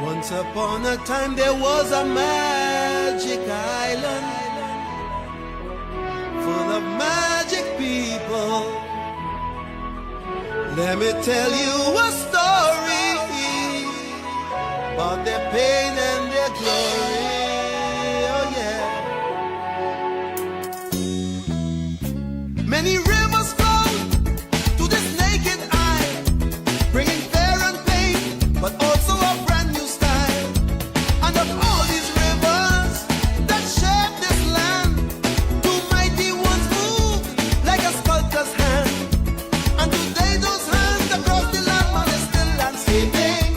Once upon a time there was a magic island full of magic people. Let me tell you a story about their pain and their glory. Oh yeah. Many rivers flow to this naked eye, bringing fear and pain, but also a brand new style. And of all these rivers that shape this land, two mighty ones move like a sculptor's hand. And today those hands across the land, man, is still landscaping.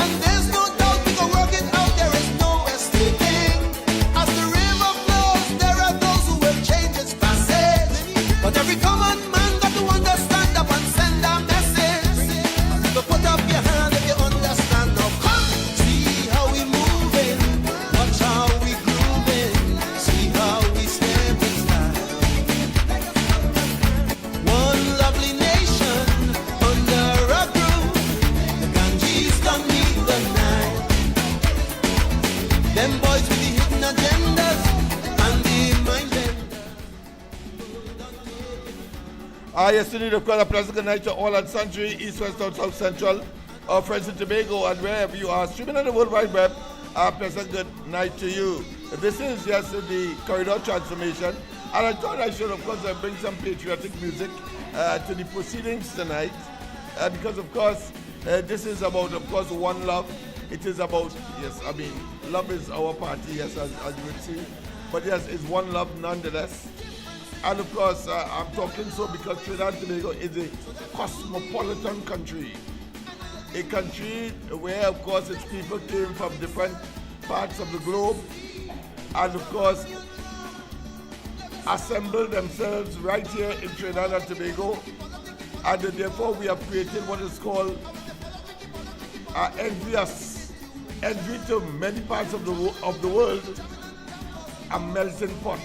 And there's no doubt we can work it out, there is no escaping. As the river flows, there are those who will change its passage. But every common man got to understand up and send a message. So put up your hand if you understand. Now come, see how we moving, watch how we grooving, see how we step in style. One lovely nation under a groove, the Ganges don't meet the night. Them boys with the hidden agendas and the mind benders. Yesterday, of course, a pleasant good night to all at Century, East, West, North, South, Central, our friends in Tobago, and wherever you are streaming on the World Wide Web. A pleasant good night to you. This is just the corridor transformation, and I thought I should, of course, bring some patriotic music to the proceedings tonight, because, of course, this is about, of course, one love. It is about, yes, I mean, love is our party, yes, as you would see, but yes, it's one love nonetheless. And of course, I'm talking so because Trinidad and Tobago is a cosmopolitan country. A country where, of course, its people came from different parts of the globe and, of course, assembled themselves right here in Trinidad and Tobago. And therefore, we have created what is called envy to many parts of the world, a melting pot,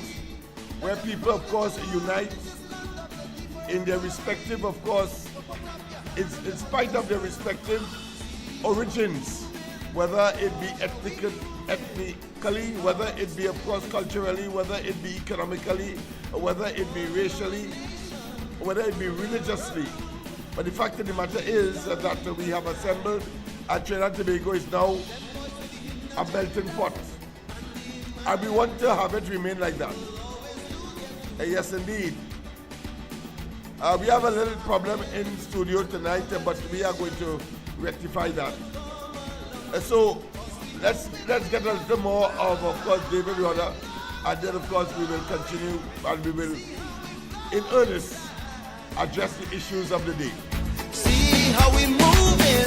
where people, of course, unite in their respective, of course, in spite of their respective origins, whether it be ethnically, whether it be, of course, culturally, whether it be economically, whether it be racially, whether it be religiously. But the fact of the matter is that we have assembled, and Trinidad and Tobago is now a melting pot. And we want to have it remain like that. Yes, indeed. We have a little problem in studio tonight, but we are going to rectify that. So let's get a little more of course, David Rudder, and then, of course, we will continue and we will, in earnest, address the issues of the day. See how we moving,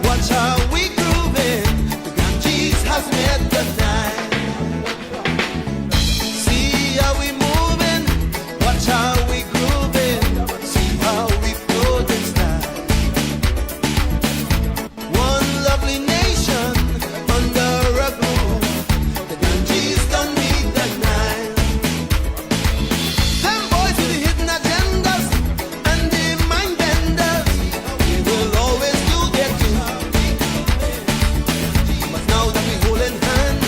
watch how we grooving. The Ganges has met the night. See how we moving, watch how we grooving. See how we float in style. One lovely nation under a groove. The Ganges don't meet the night. Them boys with the hidden agendas and the mind benders, they will always do their due. But now that we holding hand,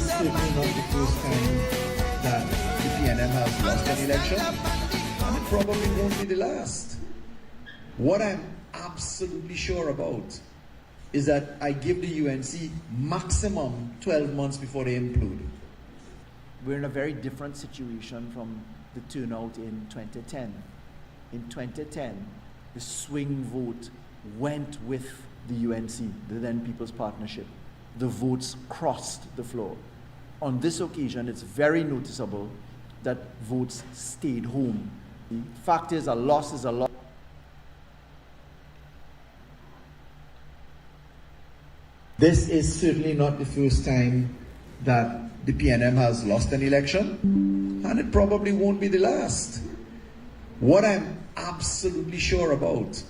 certainly not the first time that the PNM has lost an election, and it probably won't be the last. What I'm absolutely sure about is that I give the UNC maximum 12 months before they implode. We're in a very different situation from the turnout in 2010. In 2010, the swing vote went with the UNC, the then People's Partnership. The votes crossed the floor. On this occasion, it's very noticeable that votes stayed home. The fact is, a loss is a loss. This is certainly not the first time that the PNM has lost an election, and it probably won't be the last. What I'm absolutely sure about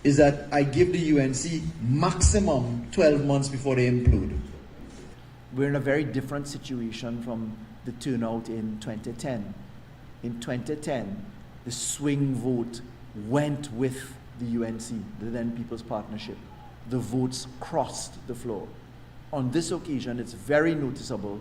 is that I give the UNC maximum 12 months before they implode. We're in a very different situation from the turnout in 2010. In 2010, the swing vote went with the UNC, the then People's Partnership. The votes crossed the floor. On this occasion, it's very noticeable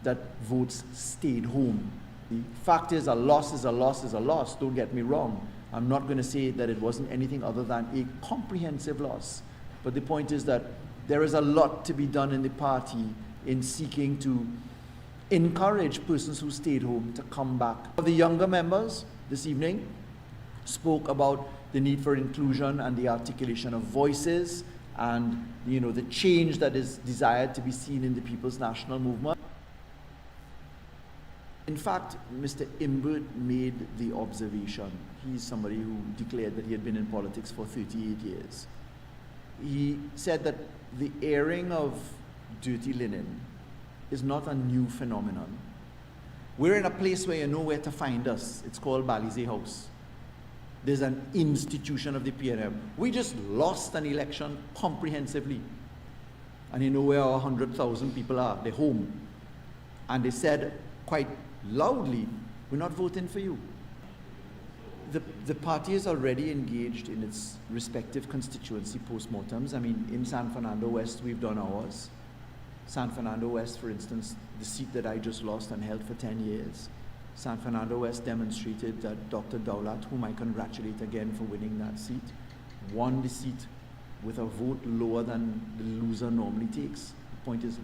that votes stayed home. The fact is, a loss is a loss is a loss, don't get me wrong. I'm not going to say that it wasn't anything other than a comprehensive loss. But the point is that there is a lot to be done in the party in seeking to encourage persons who stayed home to come back. The younger members this evening spoke about the need for inclusion and the articulation of voices and the change that is desired to be seen in the People's National Movement. In fact, Mr. Imbert made the observation. He's somebody who declared that he had been in politics for 38 years. He said that the airing of dirty linen is not a new phenomenon. We're in a place where you know where to find us. It's called Balize House. There's an institution of the PNM. We just lost an election comprehensively. And you know where our 100,000 people are. They're home. And they said quite loudly, we're not voting for you. The party is already engaged in its respective constituency postmortems. I mean, in San Fernando West, we've done ours. San Fernando West, for instance, the seat that I just lost and held for 10 years. San Fernando West demonstrated that Dr. Dowlat, whom I congratulate again for winning that seat, won the seat with a vote lower than the loser normally takes. The point is,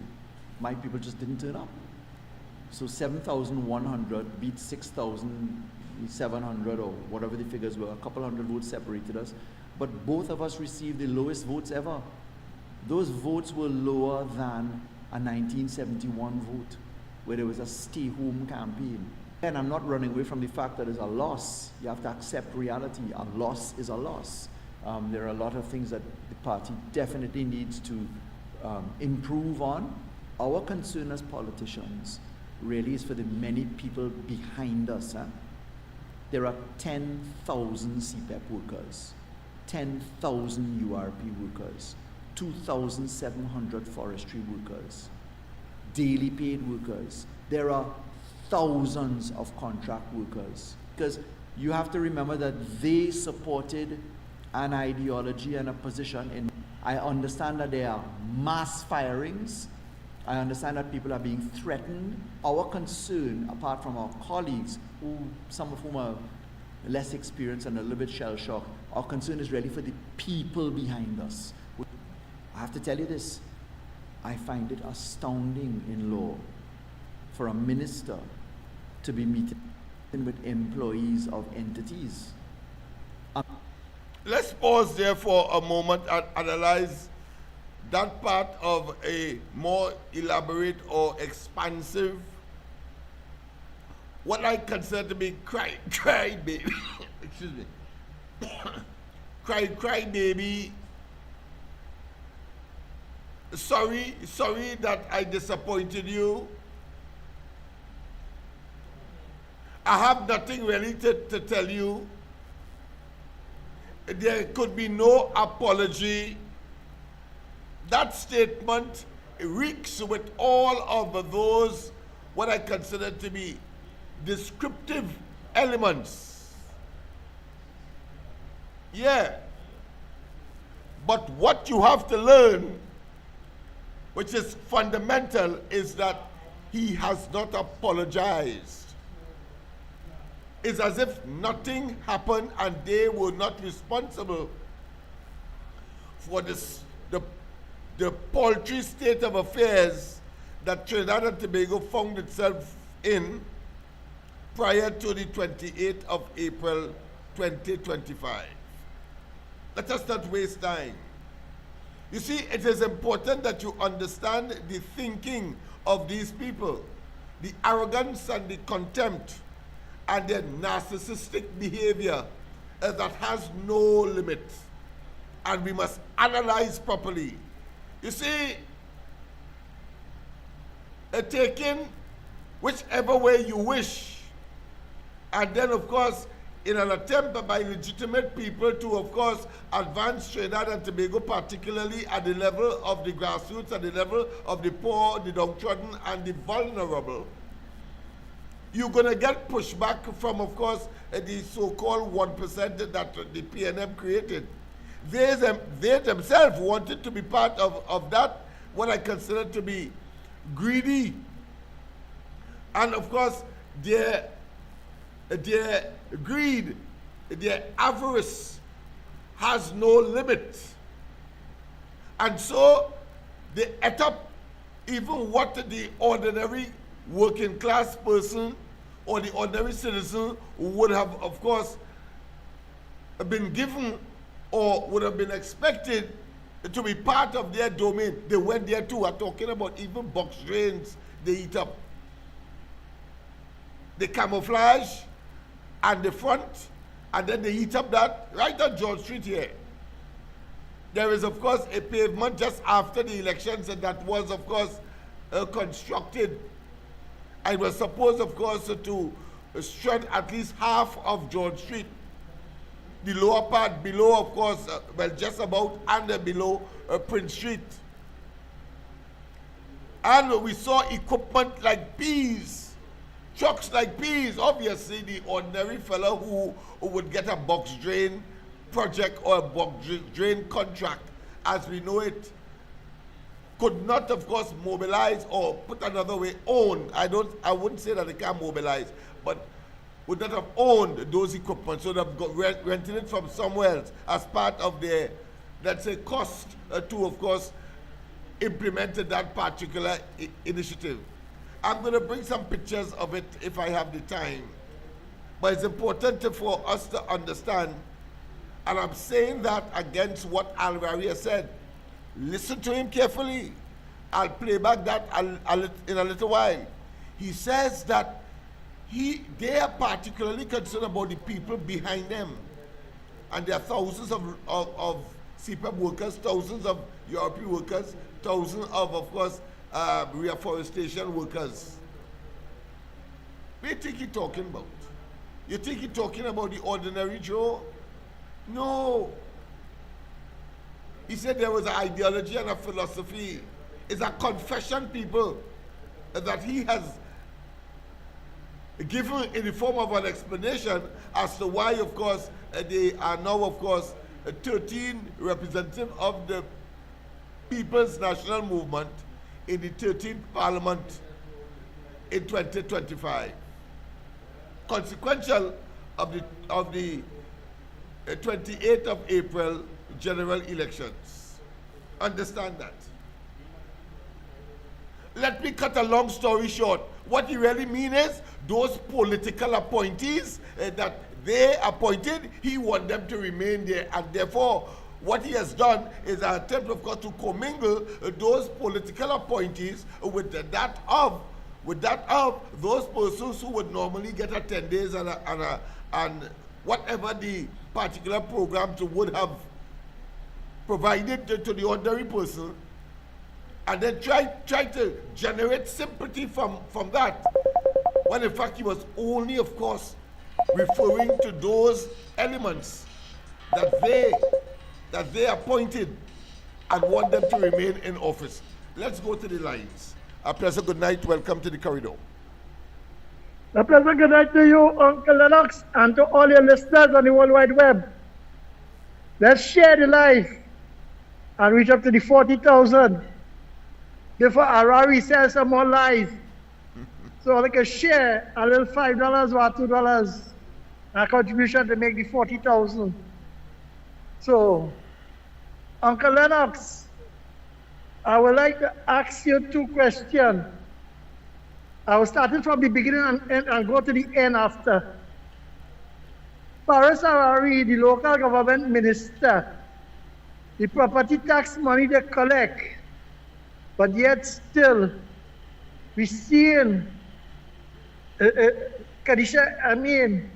my people just didn't turn up. So 7,100 beat 6,700 or whatever the figures were. A couple hundred votes separated us. But both of us received the lowest votes ever. Those votes were lower than a 1971 vote, where there was a stay-home campaign. And I'm not running away from the fact that it's a loss. You have to accept reality. A loss is a loss. There are a lot of things that the party definitely needs to improve on. Our concern as politicians really is for the many people behind us. There are 10,000 CPEP workers, 10,000 URP workers, 2,700 forestry workers, daily paid workers. There are thousands of contract workers, because you have to remember that they supported an ideology and a position in. I understand that there are mass firings. I understand that people are being threatened. Our concern, apart from our colleagues, some of whom are less experienced and a little bit shell-shocked, our concern is really for the people behind us. I have to tell you this, I find it astounding in law for a minister to be meeting with employees of entities. Let's pause there for a moment and analyze that part of a more elaborate or expansive, what I consider to be cry baby, excuse me, cry baby. Sorry that I disappointed you. I have nothing really to tell you. There could be no apology. That statement reeks with all of those, what I consider to be descriptive elements. Yeah. But what you have to learn, which is fundamental, is that he has not apologized. It's as if nothing happened and they were not responsible for the paltry state of affairs that Trinidad and Tobago found itself in prior to the 28th of April 2025. Let us not waste time. You see, it is important that you understand the thinking of these people, the arrogance and the contempt and their narcissistic behavior that has no limit. And we must analyze properly. You see, taking whichever way you wish, and then of course in an attempt by legitimate people to of course advance Trinidad and Tobago, particularly at the level of the grassroots, at the level of the poor, the downtrodden and the vulnerable, you're going to get pushback from of course the so-called 1% that the PNM created. They themselves wanted to be part of that, what I consider to be greedy. And of course, their greed, their avarice has no limit. And so they ate up even what the ordinary working class person or the ordinary citizen would have, of course, been given or would have been expected to be part of their domain. They went there too. I'm talking about even box drains they eat up. They camouflage and the front, and then they eat up that right on George Street here. There is, of course, a pavement just after the elections that was, of course, constructed. I was supposed, of course, to shred at least half of George Street. The lower part below, of course, well, just about under below Prince Street. And we saw equipment like peas, trucks like peas. Obviously, the ordinary fellow who would get a box drain project or a box drain contract, as we know it, could not, of course, mobilize or, put another way, own. I wouldn't say that they can't mobilize, but would not have owned those equipment, so they've got rented it from somewhere else as part of their, let's say, cost to, of course, implement that particular initiative. I'm going to bring some pictures of it if I have the time. But it's important for us to understand, and I'm saying that against what Al Raria said. Listen to him carefully. I'll play back that in a little while. He says that they are particularly concerned about the people behind them. And there are thousands of CPAP workers, thousands of European workers, thousands of course, reforestation workers. What do you think he's talking about? You think he's talking about the ordinary Joe? No. He said there was an ideology and a philosophy. It's a confession, people, that he has given in the form of an explanation as to why, of course, they are now, of course, 13 representatives of the People's National Movement in the 13th Parliament in 2025. Consequential of the 28th of April general elections. Understand that. Let me cut a long story short. What he really means is those political appointees that they appointed, he wants them to remain there, and therefore what he has done is an attempt, of course, to commingle those political appointees with that of those persons who would normally get a 10 days and whatever the particular programs would have provided to the ordinary person, and then try to generate sympathy from that, when in fact he was only, of course, referring to those elements that they appointed and want them to remain in office. Let's go to the lines. A pleasant good night. Welcome to the corridor. A pleasant good night to you, Uncle Lennox, and to all your listeners on the World Wide Web. Let's share the life and reach up to the 40,000 before Harari sells some more lies So like a share, a little $5 or $2, a contribution to make the 40,000. So, Uncle Lennox, I would like to ask you 2 questions. I was starting from the beginning and go to the end after. Faris Harari, the local government minister, the property tax money they collect, but yet still we seeing Kadisha Amin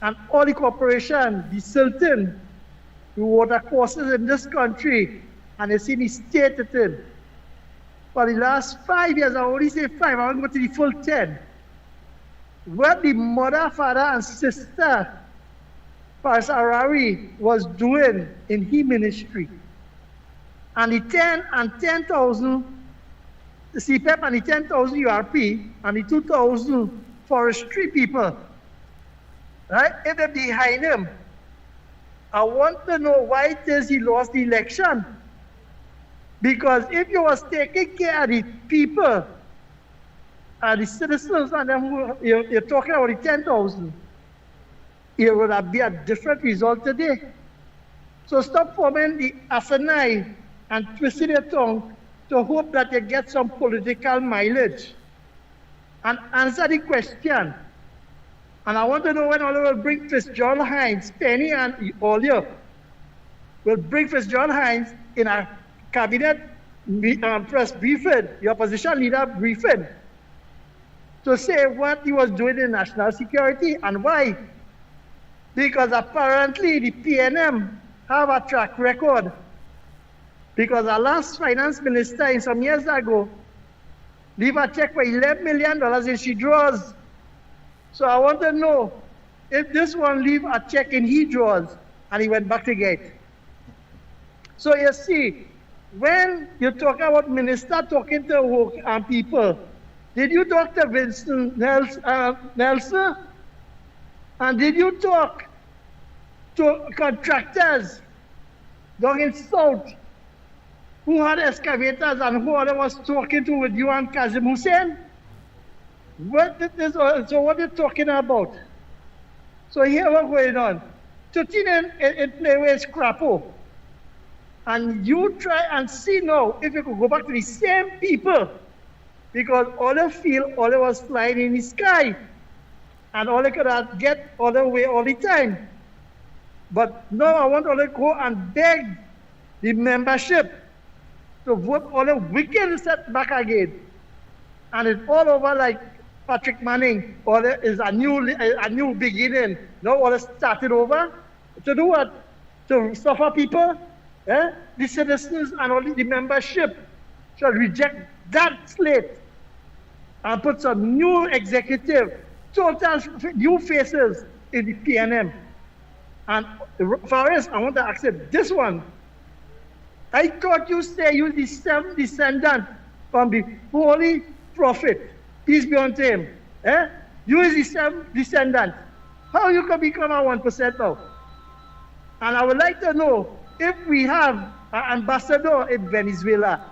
and all the corporation, the Sultan, the water courses in this country, and they see the state it in. For the last 5 years, I only say 5, I want to go to the full 10. What the mother, father, and sister, Faris Harari, was doing in his ministry. And the 10,000, the CPEP and the 10,000 URP, and the 2,000 forestry people, right? If they're behind him, I want to know why it is he lost the election. Because if you was taking care of the people, the citizens, and then you're talking about the 10,000, it would have been a different result today. So stop forming the asinine and twisting your tongue to hope that you get some political mileage. And answer the question. And I want to know when all will bring Fitzgerald Hines, Penny and Olio will bring Fitzgerald Hines in a cabinet press briefing, the opposition leader briefing, to say what he was doing in national security and why. Because apparently the PNM have a track record. Because our last finance minister in some years ago leave a check for $11 million and she draws. So I want to know if this one leave a check in he draws and he went back to get. So you see, when you talk about minister talking to people, did you talk to Vincent Nelson? And did you talk to contractors down in South who had excavators and who other was talking to with you and Kazim Hussein? So what are you talking about? So here what's going on. Tutin in play with Scrapo. And you try and see now if you could go back to the same people, because all they feel, all they was flying in the sky, and all they could get all the way all the time. But now I want all to go and beg the membership to vote all the wicked set back again. And it's all over like Patrick Manning, all there is a new beginning. Now all they started over. To do what? To suffer people? The citizens and all the membership shall reject that slate and put some new executive, total new faces in the PNM. And Faris, I want to accept this one. I thought you say you're the seventh descendant from the holy prophet, peace be unto him. You is the seventh descendant. How you can become a 1% now? And I would like to know if we have an ambassador in Venezuela.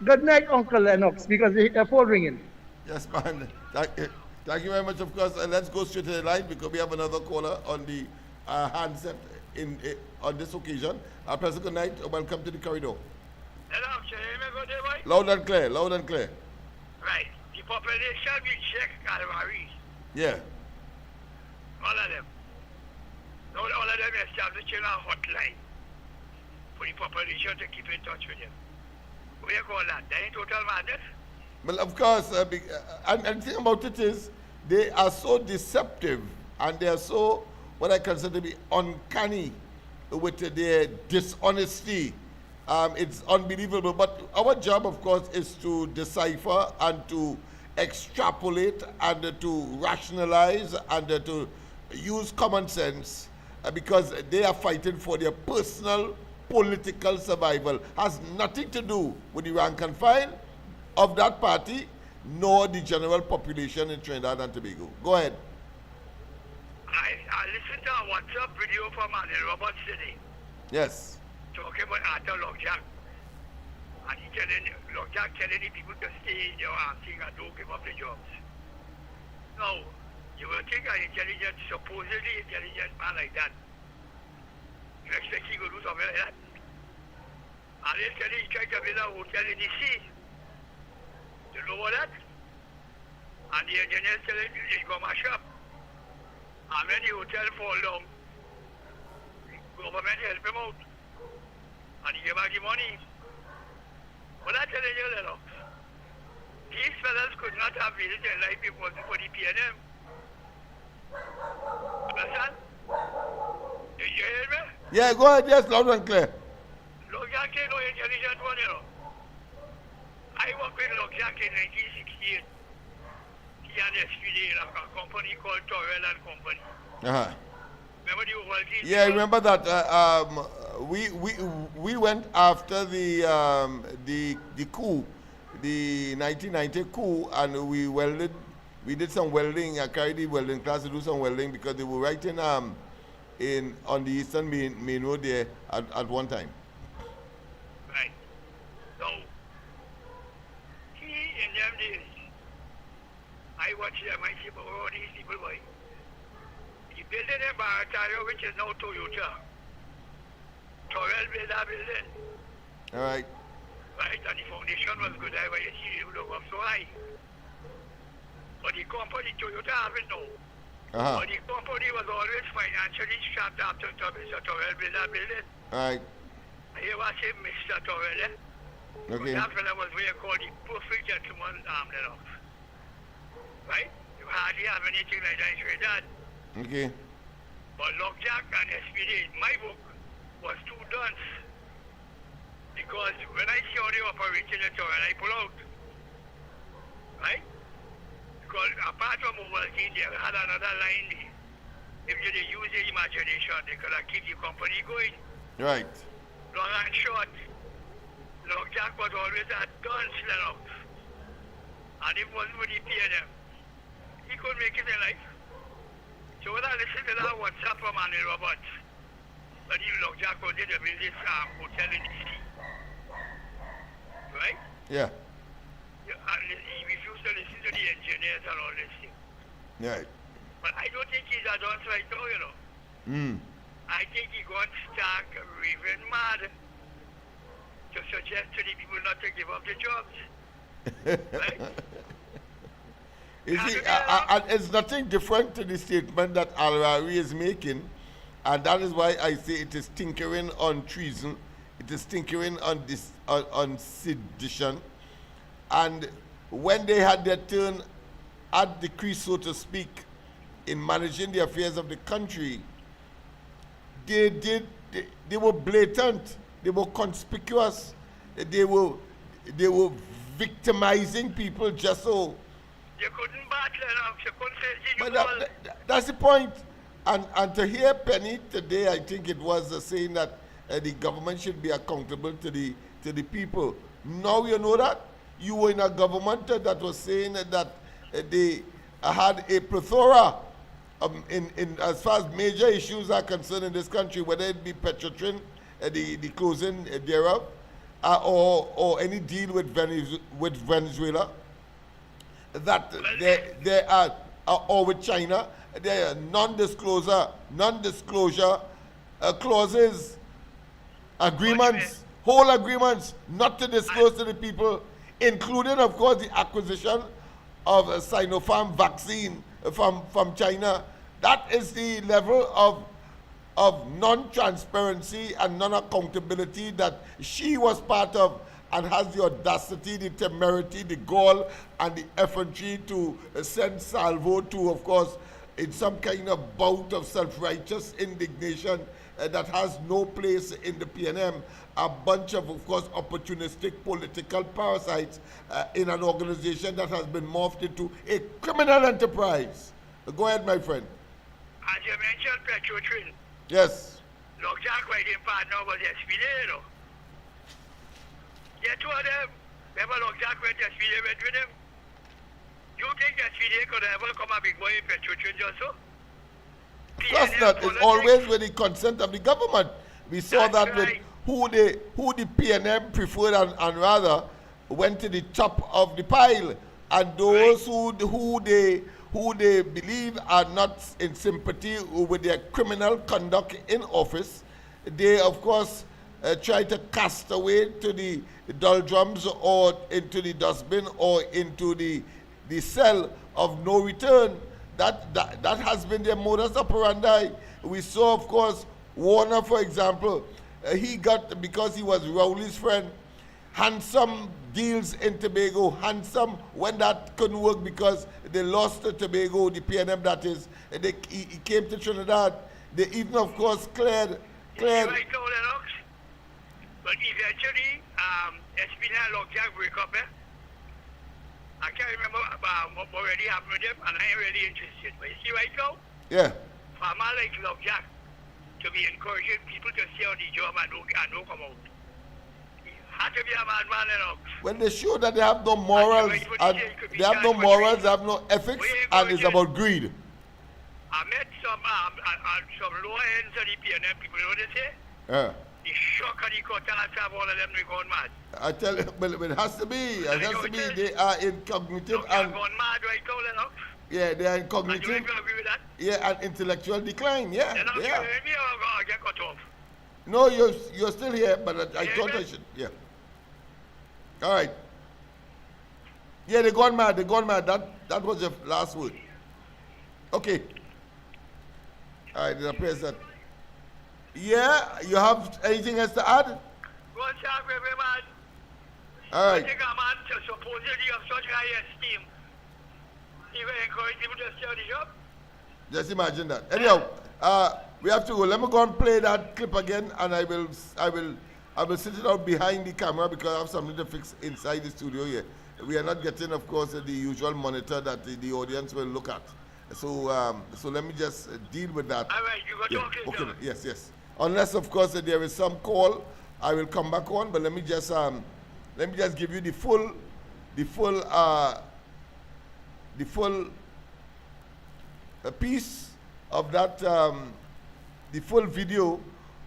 Good night, Uncle Lennox, because they're phone ringing. Yes, man. Thank you very much, of course. And let's go straight to the line because we have another caller on the handset on this occasion. President, good night. Welcome to the corridor. Hello, can you hear me good day, boy? Loud and clear, loud and clear. Right. The population will check Calvaries. Yeah. All of them. Now all of them establishing a hotline for the population to keep in touch with them. What do you call that? That ain't total madness? Well, of course, and the thing about it is, they are so deceptive and they are so, what I consider to be uncanny with their dishonesty. It's unbelievable. But our job, of course, is to decipher and to extrapolate and to rationalize and to use common sense because they are fighting for their personal political survival. Has nothing to do with the rank and file of that party, nor the general population in Trinidad and Tobago. Go ahead. I listened to a WhatsApp video from Robert City. Yes. Talking about Arthur Lockjack. And he telling Lockjack telling the people to stay in your thing and don't give up the jobs. Now, you will think an intelligent, supposedly intelligent man like that, you expect he could do something like that? And they tell he tried to build a hotel in the sea. You know what that? And the engineers tell him, you go mash up. And when the hotel fall down, the government help him out. And he gave back the money. But I tell you, Lennox, these fellas could not have built their life if it wasn't for the PNM. Understand? Did you hear me? Yeah, go ahead, yes, loud and clear. Look, Jack ain't no intelligent one, you know. I worked with Lock Jack in 1968. He had SPD, like a company called Torrell and Company. Uh-huh. Remember the Ovaltine? Yeah, I remember that. We went after the coup, the 1990 coup, and we welded. We did some welding. I carried the welding class to do some welding because they were right in on the eastern main road there at one time. Right. So he in them days, I watched them. I see all these people boy. He built in Baratario, which is now Toyota. Torrell built that building. All right. Right, and the foundation was good. I you see it look up so high. But the company, Toyota, haven't no. Uh-huh. But the company was always financially strapped after Mr. Torrell built that building. All right. Here was him, Mr. Torrell. Okay. That fella was what you call the perfect gentleman, Lennox. Right? You hardly have anything like that in Trinidad. Okay. But Lockjack and SPD, in my book, was two duns. Because when I see how they operated it, and I pull out, right? Because apart from Ovaltine, they had another line there. If you did use their imagination, they could have keep the company going. Right. Long and short, Lockjack was always a dunce, Lennox. And it wasn't with the PNM. He couldn't make it in life. So when I listen to that WhatsApp from Anil Roberts, but he Lockjack did to build this hotel in the city. Right? Yeah. And he refused to listen to the engineers and all this thing. Right. But I don't think he's a dunce right now, you know. I think he got stark, raving mad to suggest to the people not to give up the jobs. Right? You see, it's nothing different to the statement that Al-Rawi is making, and that is why I say it is tinkering on treason, it is tinkering on sedition, and when they had their turn at the crease, so to speak, in managing the affairs of the country, they were blatant, they were conspicuous, they were victimizing people just so. You couldn't battle enough, you couldn't say But that's the point. And to hear Penny today, I think it was saying that the government should be accountable to the people. Now you know that. You were in a government that was saying that they had a plethora in as far as major issues are concerned in this country, whether it be Petrotrin, the closing thereof, or any deal with Venezuela, that there are, or with China, there are non-disclosure clauses, agreements, whole agreements not to disclose to the people, including, of course, the acquisition of a Sinopharm vaccine from China. That is the level of non-transparency and non-accountability that she was part of, and has the audacity, the temerity, the gall, and the effrontery to send salvo to, of course, in some kind of bout of self-righteous indignation that has no place in the PNM, a bunch of course, opportunistic political parasites in an organization that has been morphed into a criminal enterprise. Go ahead, my friend. As you mentioned, Petrotrin. Yes. Lockjack writing partner was SPD, though. Yeah, two of them. Remember Lockjack went SPD went with him? You think SPD could ever come a big boy in Petrotrin just so? Of course not. It's always with the consent of the government. We saw that with who the PNM preferred and rather went to the top of the pile, and those who who they believe are not in sympathy with their criminal conduct in office, they of course try to cast away to the doldrums or into the dustbin or into the cell of no return. That has been their modus operandi. We saw, of course, Warner, for example, he got, because he was Rowley's friend, handsome deals in Tobago, handsome when that couldn't work because they lost to Tobago, the PNM that is. He came to Trinidad. They even, of course, cleared. Right now, Lennox. But eventually, Espinal Lockjack break up, I can't remember what already happened with them, and I ain't really interested. But you see right now, Yeah. farmer like Lockjack to be encouraging people to stay on the job and don't come out. Had to be a madman, Lennox. When they show that they have no morals, and they have no morals, they have no ethics, and it's about greed. I met some lower ends of the PNM people, you know what they say? Yeah. The shock of the cutouts have all of them gone mad. I tell you, well, it has to be. It has to be. They are incognitive and gone mad right now, Lennox. yeah, they are And you incognitive. ain't gonna agree with that? Yeah, and intellectual decline. Yeah, Lennox, you yeah. hear me or get cut off? No, you're still here, but I thought I should. Yeah. All right. Yeah, they gone mad. They gone mad. That was your last word. Okay. All right. It appears that. Yeah, you have anything else to add? Go and talk with me, man. All I right. think a man to supposedly of such high esteem. He will encourage people to stay on the job. Just imagine that. Anyhow, we have to go. Let me go and play that clip again, and I will sit it out behind the camera because I have something to fix inside the studio here. We are not getting, of course, the usual monitor that the audience will look at. So, so let me just deal with that. All right, you got Yeah, talking, okay. John. Yes, yes. Unless, of course, there is some call, I will come back on. But let me just give you the full piece of that, the full video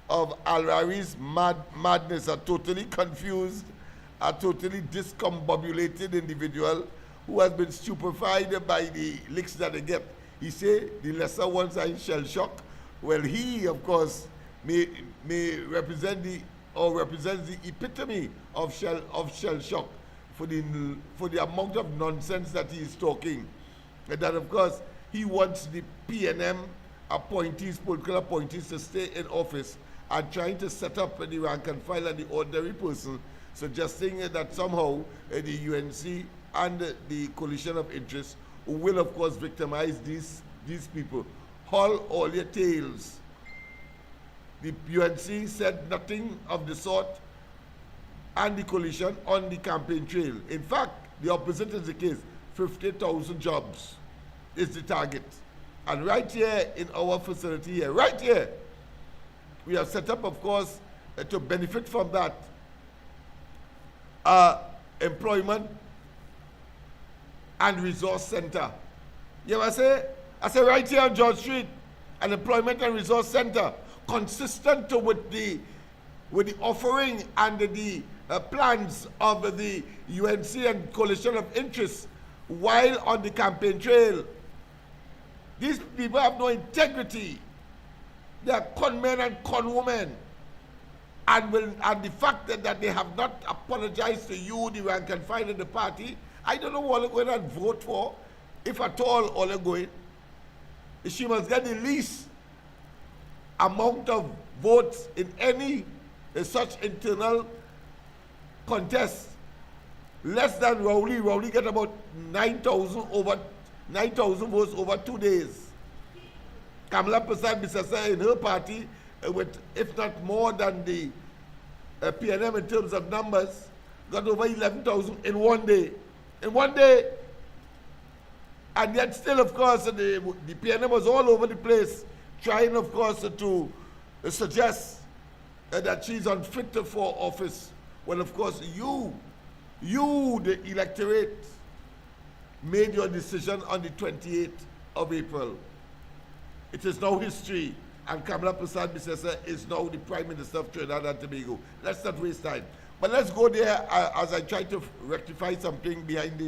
of Al-Rari's madness, a totally confused, a totally discombobulated individual who has been stupefied by the licks that they get. He say the lesser ones are in shell shock. Well, he, of course, may represent represents the epitome of shell shock for the amount of nonsense that he is talking. And that, of course, he wants the PNM appointees, political appointees, to stay in office and trying to set up the rank and file and the ordinary person, suggesting that somehow the UNC and the coalition of interests will, of course, victimize these people. Haul all your tales. The UNC said nothing of the sort, and the coalition on the campaign trail. In fact, the opposite is the case. 50,000 jobs is the target. And right here in our facility here, right here, we have set up, of course, to benefit from that, employment and resource center. You know what I say right here on George Street, an employment and resource center consistent with the offering and the plans of the UNC and coalition of interests while on the campaign trail. These people have no integrity. They are con men and con women. And the fact that they have not apologized to you, the rank and file in the party, I don't know what they're going to vote for, if at all they're going. She must get the least amount of votes in any such internal contest. Less than Rowley. Rowley get about 9,000 votes over 2 days. Kamala Prasad Bisasa in her party with, if not more than the PNM in terms of numbers, got over 11,000 in 1 day. In 1 day. And yet still, of course, the PNM was all over the place, trying, of course, to suggest that she's unfit for office. Well, of course, you, the electorate, made your decision on the 28th of April. It is now history, and Kamala Prasad Bisasa is now the Prime Minister of Trinidad and Tobago. Let's not waste time. But let's go there as I try to rectify something behind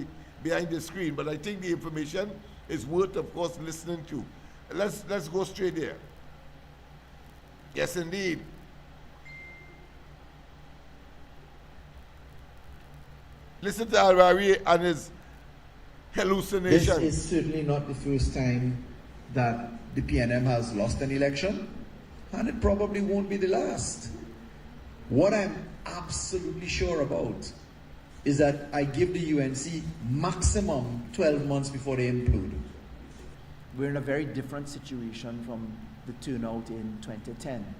behind the screen, but I think the information is worth, of course, listening to. Let's go straight there. Yes, indeed. Listen to Al-Rawi and his hallucination. This is certainly not the first time that the PNM has lost an election, and it probably won't be the last. What I'm absolutely sure about is that I give the UNC maximum 12 months before they implode. We're in a very different situation from the turnout in 2010.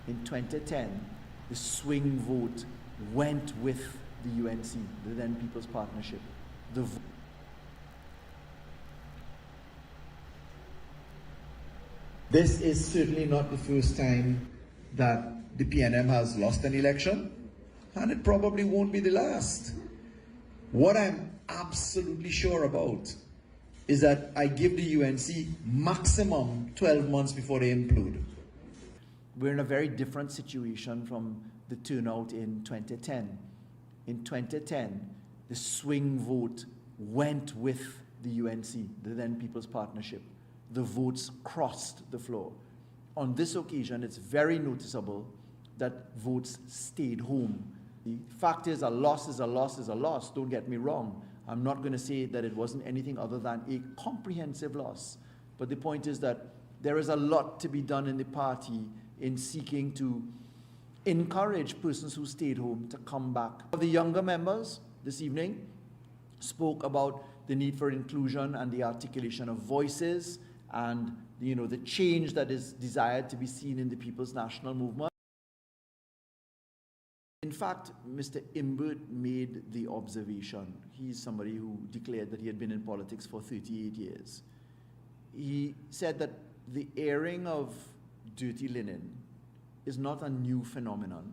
In 2010, the swing vote went with the UNC, the then People's Partnership. This is certainly not the first time that the PNM has lost an election, and it probably won't be the last. What I'm absolutely sure about is that I give the UNC maximum 12 months before they implode. We're in a very different situation from the turnout in 2010. In 2010, the swing vote went with the UNC, the then People's Partnership. The votes crossed the floor. On this occasion, it's very noticeable that votes stayed home. The fact is, a loss is a loss is a loss, don't get me wrong. I'm not going to say that it wasn't anything other than a comprehensive loss. But the point is that there is a lot to be done in the party in seeking to encourage persons who stayed home to come back. The younger members this evening spoke about the need for inclusion and the articulation of voices and the change that is desired to be seen in the People's National Movement. In fact, Mr. Imbert made the observation. He's somebody who declared that he had been in politics for 38 years. He said that the airing of dirty linen is not a new phenomenon.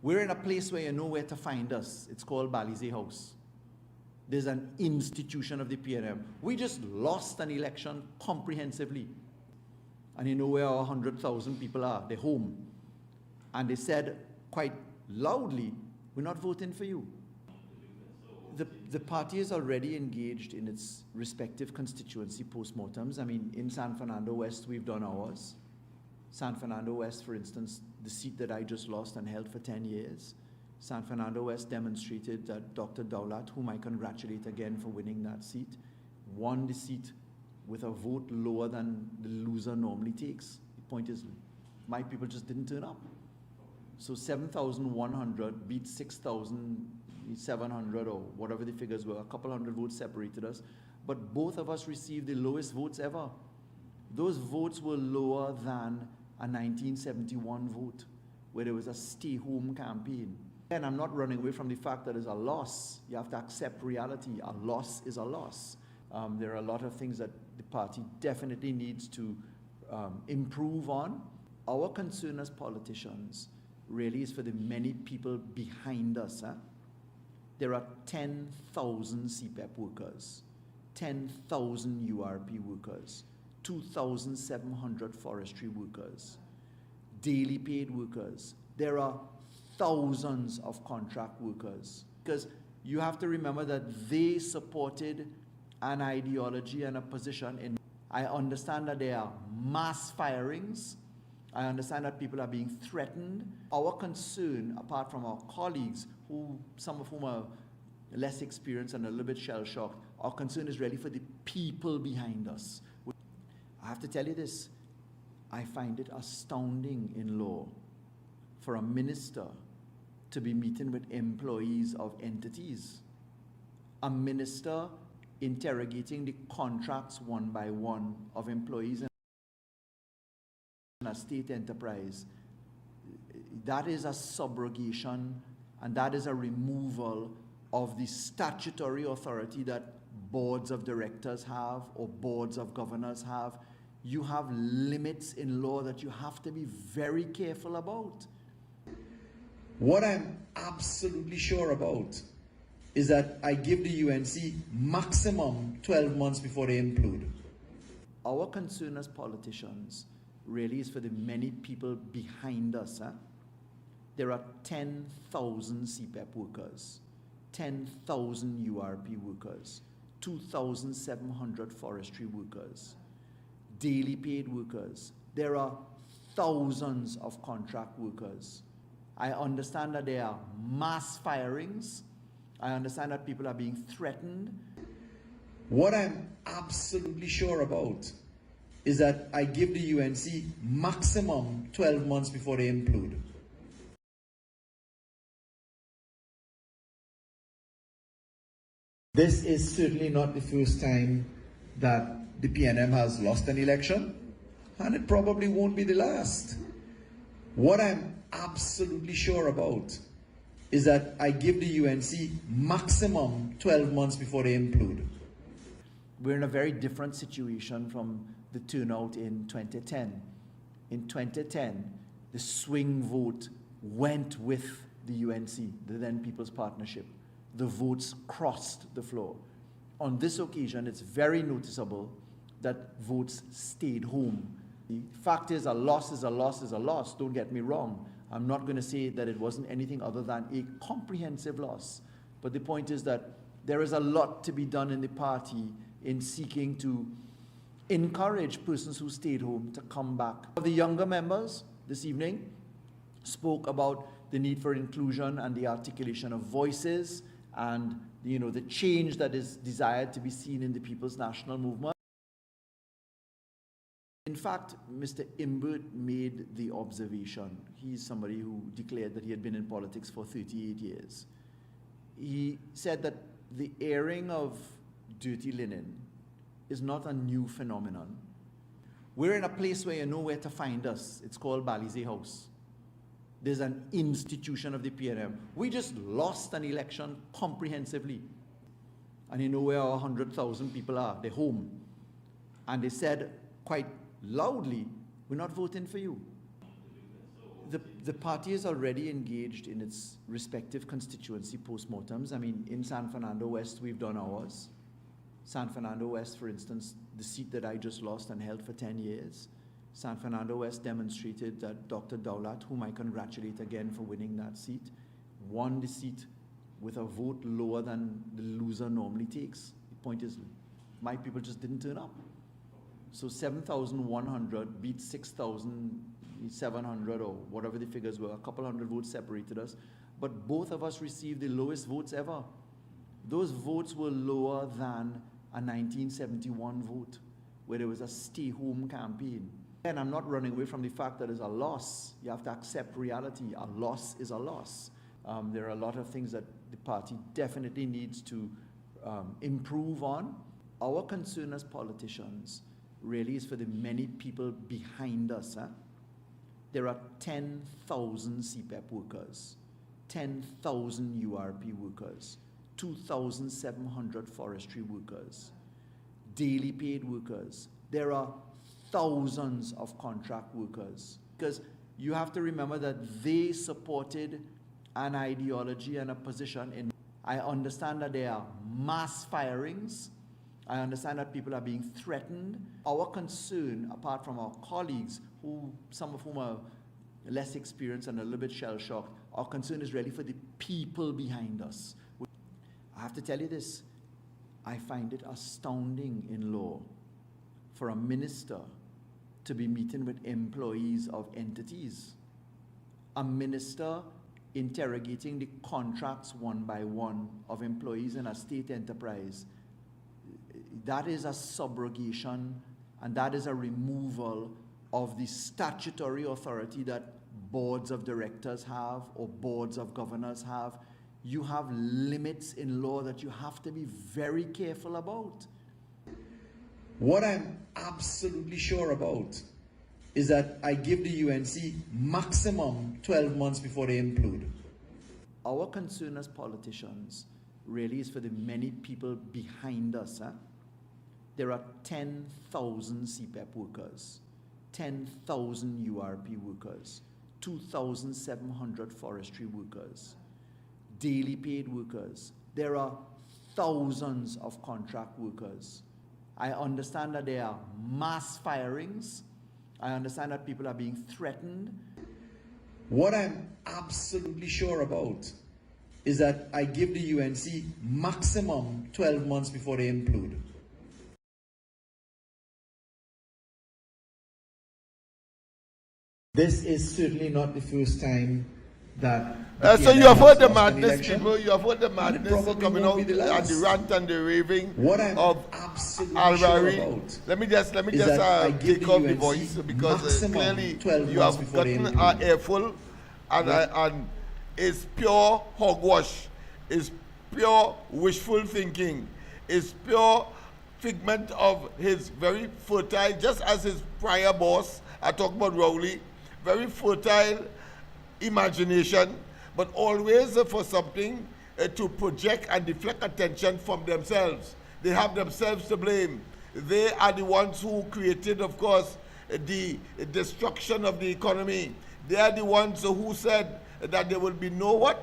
We're in a place where you know where to find us. It's called Balize House. There's an institution of the PNM. We just lost an election comprehensively. And you know where our 100,000 people are. They're home. And they said quite loudly, we're not voting for you. The party is already engaged in its respective constituency postmortems. I mean, in San Fernando West, we've done ours. San Fernando West, for instance, the seat that I just lost and held for 10 years, San Fernando West demonstrated that Dr. Dowlat, whom I congratulate again for winning that seat, won the seat with a vote lower than the loser normally takes. The point is, my people just didn't turn up. So 7,100 beat 6,700 or whatever the figures were. A couple hundred votes separated us. But both of us received the lowest votes ever. Those votes were lower than a 1971 vote, where there was a stay-home campaign. And I'm not running away from the fact that it's a loss. You have to accept reality. A loss is a loss. There are a lot of things that the party definitely needs to improve on. Our concern as politicians really is for the many people behind us. There are 10,000 CPEP workers, 10,000 URP workers, 2,700 forestry workers, daily paid workers. There are thousands of contract workers, because you have to remember that they supported an ideology and a position in. I understand that there are mass firings. I understand that people are being threatened. Our concern, apart from our colleagues, some of whom are less experienced and a little bit shell-shocked, our concern is really for the people behind us. I have to tell you this, I find it astounding in law for a minister to be meeting with employees of entities. A minister interrogating the contracts one by one of employees in a state enterprise. That is a subrogation, and that is a removal of the statutory authority that boards of directors have or boards of governors have. You have limits in law that you have to be very careful about. What I'm absolutely sure about is that I give the UNC maximum 12 months before they implode. Our concern as politicians really is for the many people behind us. There are 10,000 CPEP workers, 10,000 URP workers, 2,700 forestry workers, daily paid workers. There are thousands of contract workers. I understand that there are mass firings. I understand that people are being threatened. What I'm absolutely sure about is that I give the UNC maximum 12 months before they implode. This is certainly not the first time that the PNM has lost an election, and it probably won't be the last. What I'm absolutely sure about is that I give the UNC maximum 12 months before they implode. We're in a very different situation from the turnout in 2010. In 2010, the swing vote went with the UNC, the then People's Partnership. The votes crossed the floor. On this occasion, it's very noticeable that votes stayed home. The fact is, a loss is a loss is a loss, don't get me wrong. I'm not going to say that it wasn't anything other than a comprehensive loss. But the point is that there is a lot to be done in the party in seeking to encourage persons who stayed home to come back. The younger members this evening spoke about the need for inclusion and the articulation of voices and the change that is desired to be seen in the People's National Movement. In fact, Mr. Imbert made the observation. He's somebody who declared that he had been in politics for 38 years. He said that the airing of dirty linen is not a new phenomenon. We're in a place where you know where to find us. It's called Balize House. There's an institution of the PNM. We just lost an election comprehensively. And you know where our 100,000 people are. They're home. And they said quite loudly, we're not voting for you. The party is already engaged in its respective constituency postmortems. I mean, in San Fernando West, we've done ours. San Fernando West, for instance, the seat that I just lost and held for 10 years, San Fernando West demonstrated that Dr. Daulat, whom I congratulate again for winning that seat, won the seat with a vote lower than the loser normally takes. The point is, my people just didn't turn up. So 7,100 beat 6,700 or whatever the figures were. A couple hundred votes separated us. But both of us received the lowest votes ever. Those votes were lower than a 1971 vote, where there was a stay-home campaign. And I'm not running away from the fact that it's a loss. You have to accept reality. A loss is a loss. There are a lot of things that the party definitely needs to improve on. Our concern as politicians really is for the many people behind us. There are 10,000 CPEP workers, 10,000 URP workers, 2,700 forestry workers, daily paid workers. There are thousands of contract workers, because you have to remember that they supported an ideology and a position in. I understand that there are mass firings. I understand that people are being threatened. Our concern, apart from our colleagues, some of whom are less experienced and a little bit shell-shocked, our concern is really for the people behind us. I have to tell you this, I find it astounding in law for a minister to be meeting with employees of entities. A minister interrogating the contracts one by one of employees in a state enterprise. That is a subrogation, and that is a removal of the statutory authority that boards of directors have or boards of governors have. You have limits in law that you have to be very careful about. What I'm absolutely sure about is that I give the UNC maximum 12 months before they implode. Our concern as politicians really is for the many people behind us. There are 10,000 CPEP workers, 10,000 URP workers, 2,700 forestry workers, daily paid workers. There are thousands of contract workers. I understand that there are mass firings. I understand that people are being threatened. What I'm absolutely sure about is that I give the UNC maximum 12 months before they implode. This is certainly not the first time that so you have heard the lost an madness, election. people. You have heard the madness probably coming won't out be the and last. the rant and the raving What I'm of absolutely Al-Rari. sure about Let me just is that I give take the off the UNC voice because maximum clearly 12 you months have before they gotten our implode. airful and it's pure hogwash. It's pure wishful thinking. It's pure figment of his very fertile, just as his prior boss, I talk about Rowley, very fertile imagination, but always for something to project and deflect attention from themselves. They have themselves to blame. They are the ones who created, of course, the destruction of the economy. They are the ones who said that there will be no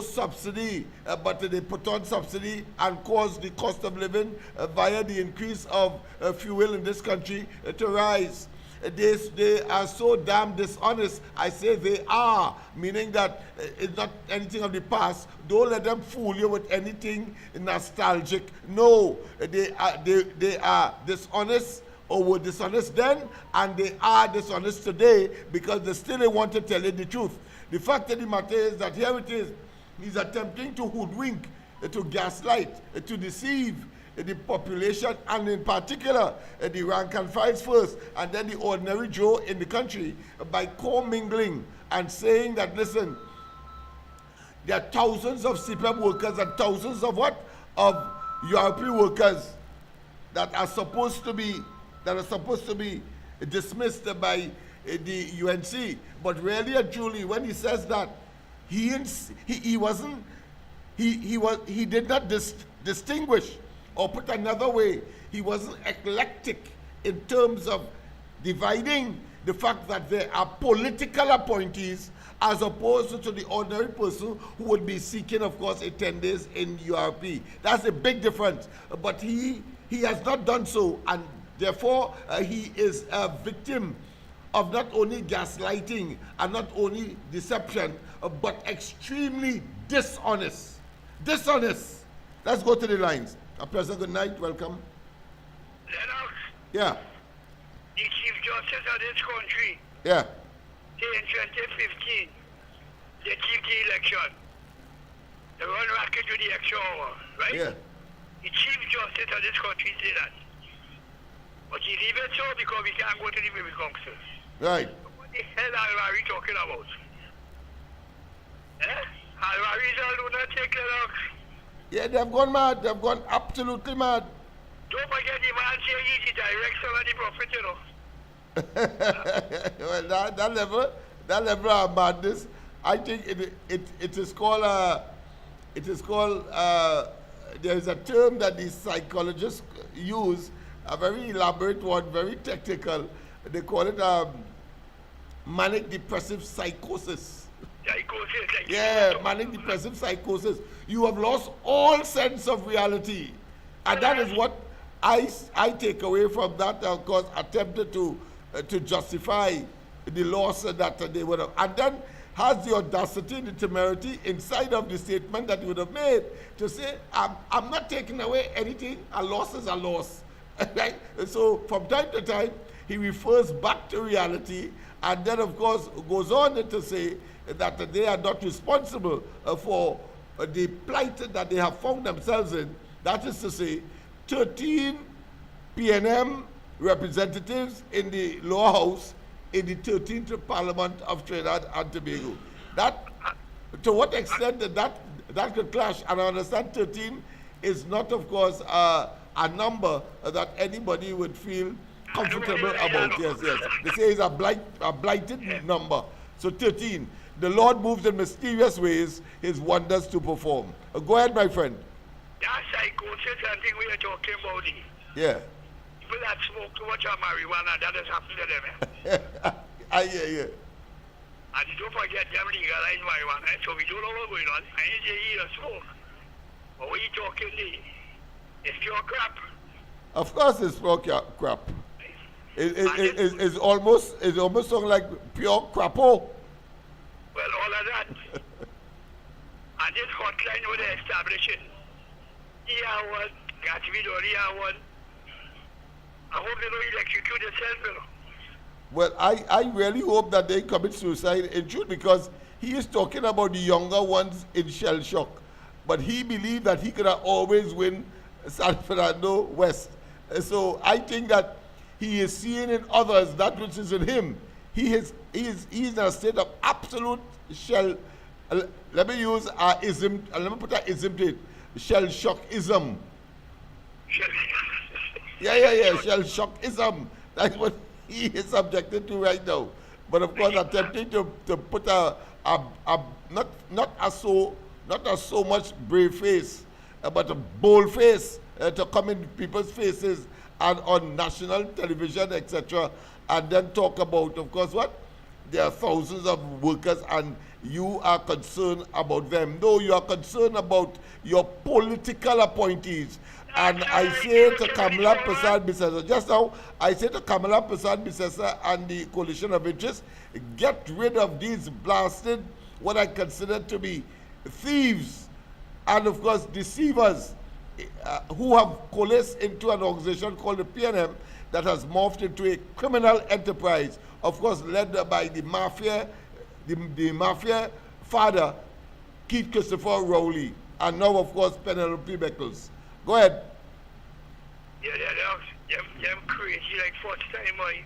subsidy, but they put on subsidy and caused the cost of living via the increase of fuel in this country to rise. They are so damn dishonest. I say they are, meaning that it's not anything of the past. Don't let them fool you with anything nostalgic. No, they are dishonest, or were dishonest then, and they are dishonest today because they still want to tell you the truth. The fact of the matter is that here it is. He's attempting to hoodwink, to gaslight, to deceive the population, and in particular the rank and files first, and then the ordinary Joe in the country, by commingling and saying that, listen, there are thousands of CPM workers and thousands of what? Of URP workers that are supposed to be dismissed by the UNC. But really and truly, when he says that, he did not distinguish. Or put another way, he wasn't eclectic in terms of dividing the fact that there are political appointees as opposed to the ordinary person who would be seeking, of course, a 10 days in URP. That's a big difference. But he has not done so, and therefore he is a victim of not only gaslighting and not only deception, but extremely dishonest. Dishonest. Let's go to the lines. A pleasant good night, welcome. Lennox, Yeah, the Chief Justice of this country, yeah. in 2015, they keep the election. They run racket to the extra hour, right? Yeah. The Chief Justice of this country say that. But he leave it so because we can't go to the baby council. Right. What the hell are we talking about? Al-Rari is a lunatic, Lennox. Yeah, they've gone mad. They've gone absolutely mad. Don't forget the man saying he's the director of the prophet, you know. Well, that level of madness, I think it is called there is a term that the psychologists use, a very elaborate one, very technical. They call it manic depressive psychosis. Yeah, manic depressive psychosis. You have lost all sense of reality, and that is what I take away from that. Of course, attempted to justify the loss that they would have, and then has the audacity and the temerity inside of the statement that he would have made to say, I'm not taking away anything. A loss is a loss. Right? So from time to time, he refers back to reality, and then of course goes on to say that they are not responsible for the plight that they have found themselves in. That is to say, 13 PNM representatives in the lower house in the 13th Parliament of Trinidad and Tobago. That, to what extent that could clash, and I understand 13 is not, of course, a number that anybody would feel comfortable about. Yes. They say it's a blighted number. So 13. The Lord moves in mysterious ways, his wonders to perform. Go ahead, my friend. That psychosis and thing we are talking about. Yeah. People that smoke too much of marijuana, that has happened to them. I hear you. And don't forget them legalize marijuana, so we don't know what's going on. I ain't say he a smoke. But what you talking there? It's pure crap. Of course it's pure crap. It's almost something like pure crapo. Well, all of that. And And this hotline was establishing. Year one, Gatwick or year one. I hope they don't electrocute themselves, you know. Well, I really hope that they commit suicide in truth, because he is talking about the younger ones in shell shock. But he believed that he could have always win San Fernando West. So I think that he is seeing in others that which is in him. He is in a state of absolute shell. Let me use ism. Let me put an ism to it. Shell shockism. Yeah. Shell shockism. That's what he is subjected to right now. But of course, attempting to put a not a so much brave face, but a bold face to come in people's faces and on national television, etc., and then talk about, of course, what? There are thousands of workers and you are concerned about them. No, you are concerned about your political appointees. And I say to Kamala Prasad-Bissessar, just now, I say to Kamala Prasad-Bissessar and the coalition of interest, get rid of these blasted, what I consider to be thieves and, of course, deceivers who have coalesced into an organization called the PNM that has morphed into a criminal enterprise, of course, led by the mafia, the mafia father, Keith Christopher Rowley, and now, of course, Penelope Beckles. Go ahead. Yeah, them crazy like first time, boy.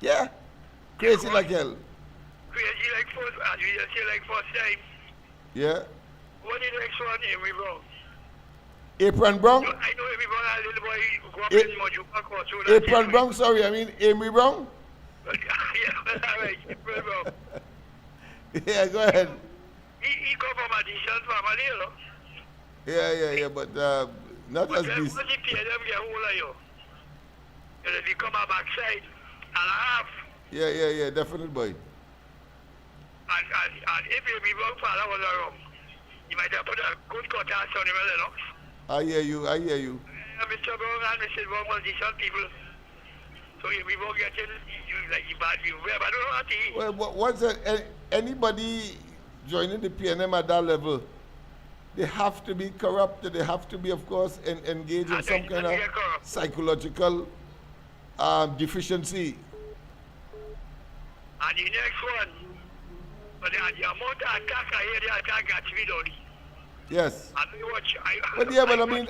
Yeah, crazy like hell. Crazy like first, as we just say like first time. Yeah. What the next one, Amy Brown? Apron Brown? I know Amy Brown, a little boy go up in Mojuba course. Apron Brown, sorry, I mean Amy Brown? Yeah, all right, Apron Brown. Yeah, go ahead. He come from a decent family, you know. Yeah, but not But as then this. once he pay them, get hold of you. And then he come a backside and a half. Yeah, definite boy. And if Amy Brown father was around, you might have put a good cut on him, you know. I hear you. Mr. Brown and Mrs. Brown was decent people. So we won't get in like bad people. But I don't know what he. Well, once anybody joining the PNM at that level, they have to be corrupt. They have to be, of course, engaged in some kind of psychological deficiency. And the next one, but the amount of attack I hear, the attack got me down. Yes. But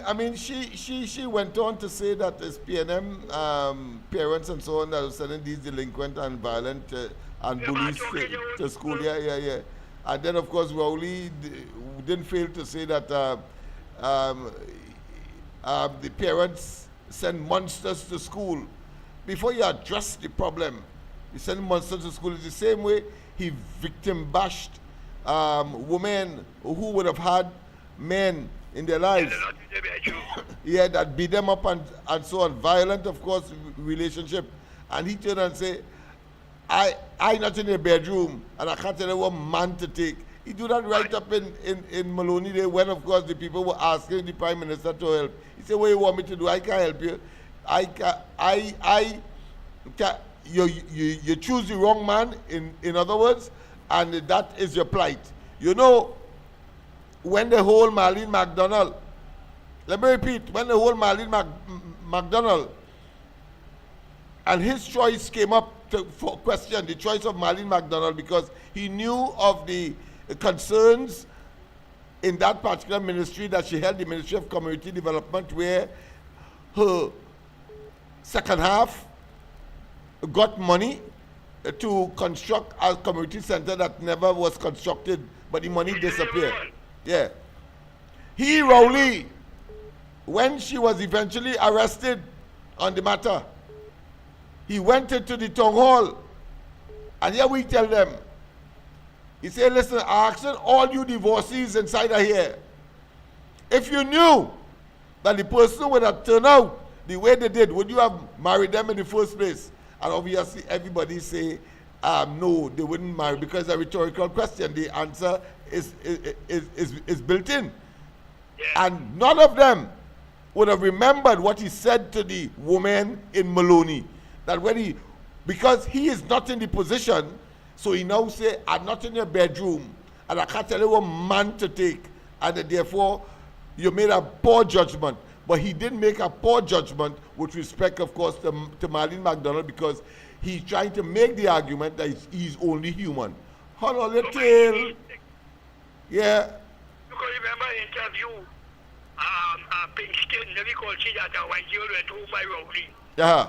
I mean, she went on to say that as PNM parents and so on that are sending these delinquent and violent and bullies to school. Yeah. And then, of course, Rowley didn't fail to say that the parents send monsters to school. Before you address the problem, you send monsters to school. It's the same way he victim bashed women who would have had men in their lives. Yeah, that beat them up and so on. Violent, of course, relationship. And he turned and say, I not in the bedroom and I can't tell you what man to take. He do that right up in Maloney Day when, of course, the people were asking the Prime Minister to help. He said, what do you want me to do? I can't help you. You choose the wrong man, in other words, and that is your plight. You know, when the whole Marlene McDonald, let me repeat, when the whole Marlene McDonald and his choice came up for question, the choice of Marlene McDonald, because he knew of the concerns in that particular ministry that she held, the Ministry of Community Development, where her second half got money to construct a community center that never was constructed, but the money disappeared. Yeah. He, Rowley, when she was eventually arrested on the matter, he went into the town hall, and here we tell them, he said, listen, I asked all you divorcees inside of here, if you knew that the person would have turned out the way they did, would you have married them in the first place? And obviously everybody say, no, they wouldn't marry, because it's a rhetorical question. The answer is built in. Yeah. And none of them would have remembered what he said to the woman in Maloney. That when because he is not in the position, so he now say, I'm not in your bedroom, and I can't tell you what man to take, and therefore you made a poor judgment. But he didn't make a poor judgment with respect, of course, to Marlene McDonald, because he's trying to make the argument that he's only human. Hold on, your tail. Yeah. You can remember the interview, Pink Skin, let me call she that white girl went home by Rowley. Yeah.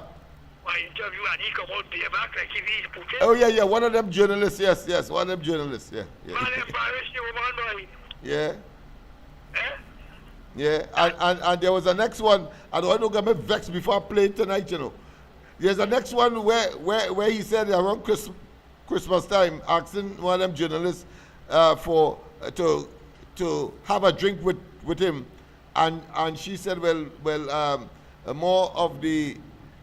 My interview, and he come out bareback like if he's put Oh, yeah, one of them journalists, yes, one of them journalists, yeah. Man embarrassed the woman, boy. Yeah. Eh? Yeah, and there was a next one. I don't want to get me vexed before I play it tonight, you know. There's a next one where he said around Christmas time, asking one of them journalists to have a drink with him, and she said, well, more of the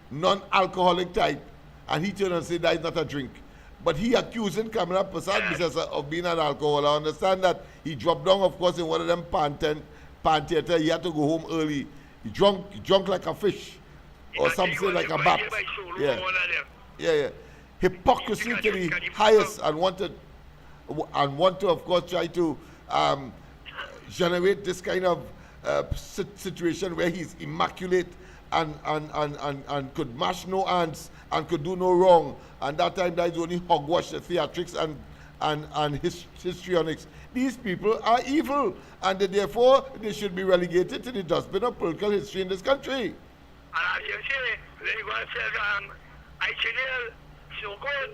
non-alcoholic type, and he turned and said that is not a drink. But he accusing Kamala Prasad of being an alcoholic. I understand that he dropped down, of course, in one of them pan theater. He had to go home early. He drunk like a fish, or something like a bat. Yeah. Hypocrisy to the highest, and want to, of course, try to generate this kind of situation where he's immaculate and could mash no ants and could do no wrong. And that time that is only hogwash, theatrics and histrionics. These people are evil, and therefore they should be relegated to the dustbin of political history in this country. And as you say, they go and say, I channel so good.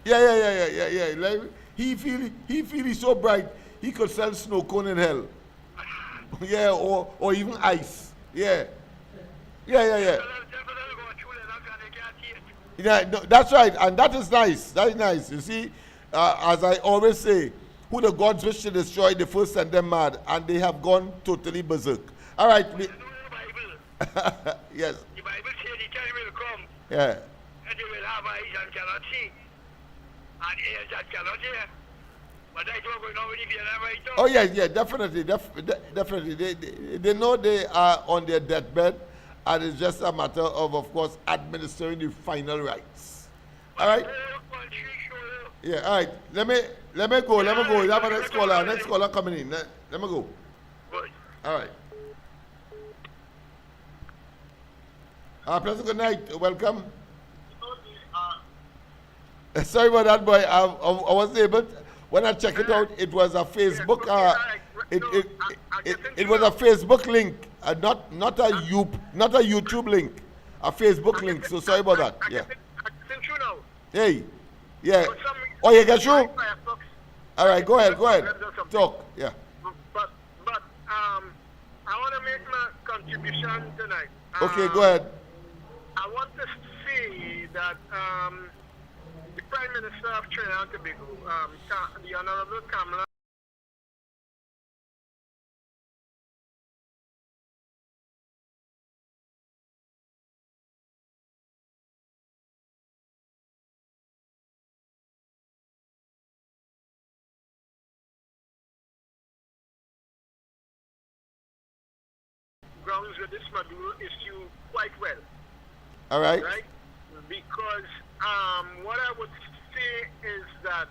Yeah. Like, he feel he's so bright he could sell snow cone in hell. Yeah, or even ice. Yeah. Yeah, no, that's right, and that is nice. That is nice. You see, as I always say, who the gods wish to destroy, they first send them mad, and they have gone totally berserk. All right. Yes. The Bible says the time will come. Yeah. And they will have eyes and cannot see, and ears that cannot hear. But that's what going on with the Vietnam right now. Oh yeah, definitely. They know they are on their deathbed, and it's just a matter of course, administering the final rites. All right. Yeah. All right. Let me go. We have a next caller. Next caller coming in. Let me go. Good. All right. Pleasant good night. Welcome. Sorry about that, boy. I wasn't able to, when I checked it out, it was a Facebook. It was a Facebook link, not a YouTube link, a Facebook link. So sorry about that. Yeah. Hey. Yeah. Oh, you get through? All right. Go ahead. Talk. Yeah. But I want to make my contribution tonight. Okay. Go ahead. I want to say that the Prime Minister of Trinidad and Tobago, the Honorable Kamala, grounds with this Maduro issue quite well. All right. Right? Because what I would say is that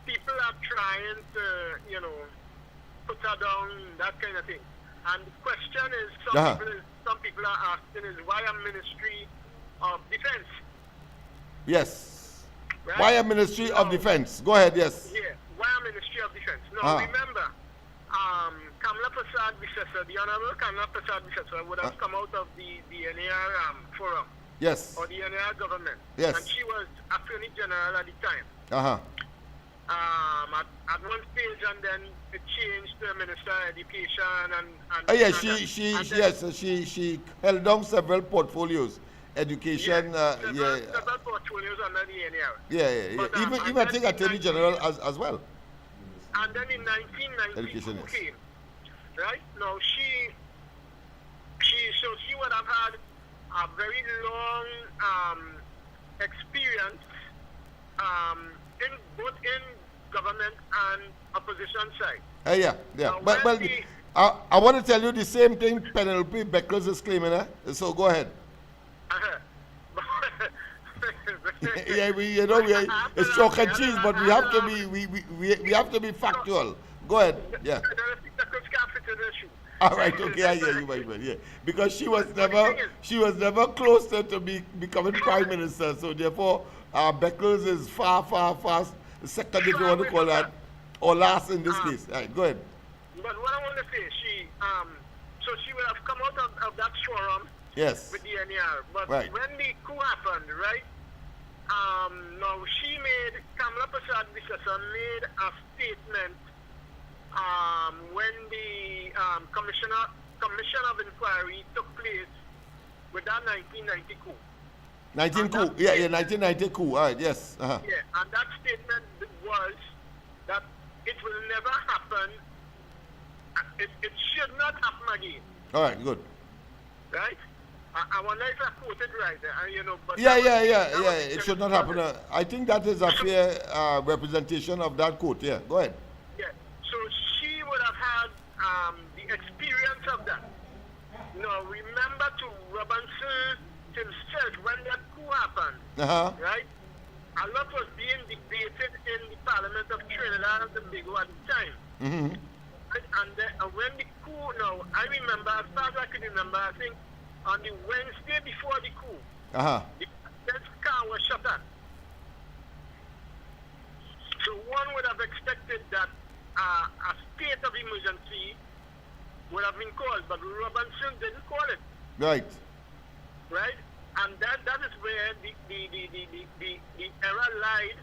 people are trying to, put her down, that kind of thing. And the question is, some people are asking is, why a Ministry of Defense? Yes. Right? Why a Ministry of Defense? Go ahead, yes. Yeah, why a Ministry of Defense? Now, remember, Kamala Prasad Bissessar, the Honorable Kamala Prasad Bissessar would have come out of the NAR forum. Yes. Or the NAR government. Yes. And she was Attorney General at the time. Uh-huh. At one stage, and then it changed to Minister of Education she held down several portfolios. Education, several portfolios under the NAR. Yeah. But, even I think Attorney General as well. And then in 1992 came, right? Now she would have had a very long experience both in government and opposition side. Yeah. Now, But I want to tell you the same thing Penelope Beckles is claiming. So go ahead. Yeah, it's chalk and cheese, but we have to be we have to be factual. Go ahead. Yeah. All right. Okay. I hear you, my friend. Yeah. Because she was never closer to becoming prime minister. So therefore, Beckles is far second, if you want to call that, or last in this case. All right. Go ahead. But what I want to say, so she would have come out of that forum. Yes. With the NER. But right. when the coup happened, right? Now Kamala Prasad Visasa made a statement when the commission of inquiry took place with that 1990 coup. 1990 coup. All right. Yes. Yeah, and that statement was that it will never happen. It should not happen again. All right. Good. Right. I wonder if I quoted right, but it should not happen. I think that is a fair representation of that quote. Yeah, go ahead. Yeah, so she would have had the experience of that. Remember to Robinson himself when that coup happened, right? A lot was being debated in the Parliament of Trinidad and Tobago at the time. Mm-hmm. Right? And when the coup, I remember, as far as I can remember, I think on the Wednesday before the coup, the president's car was shut down. So one would have expected that a state of emergency would have been called, but Robinson didn't call it. Right. Right? And that is where the error lied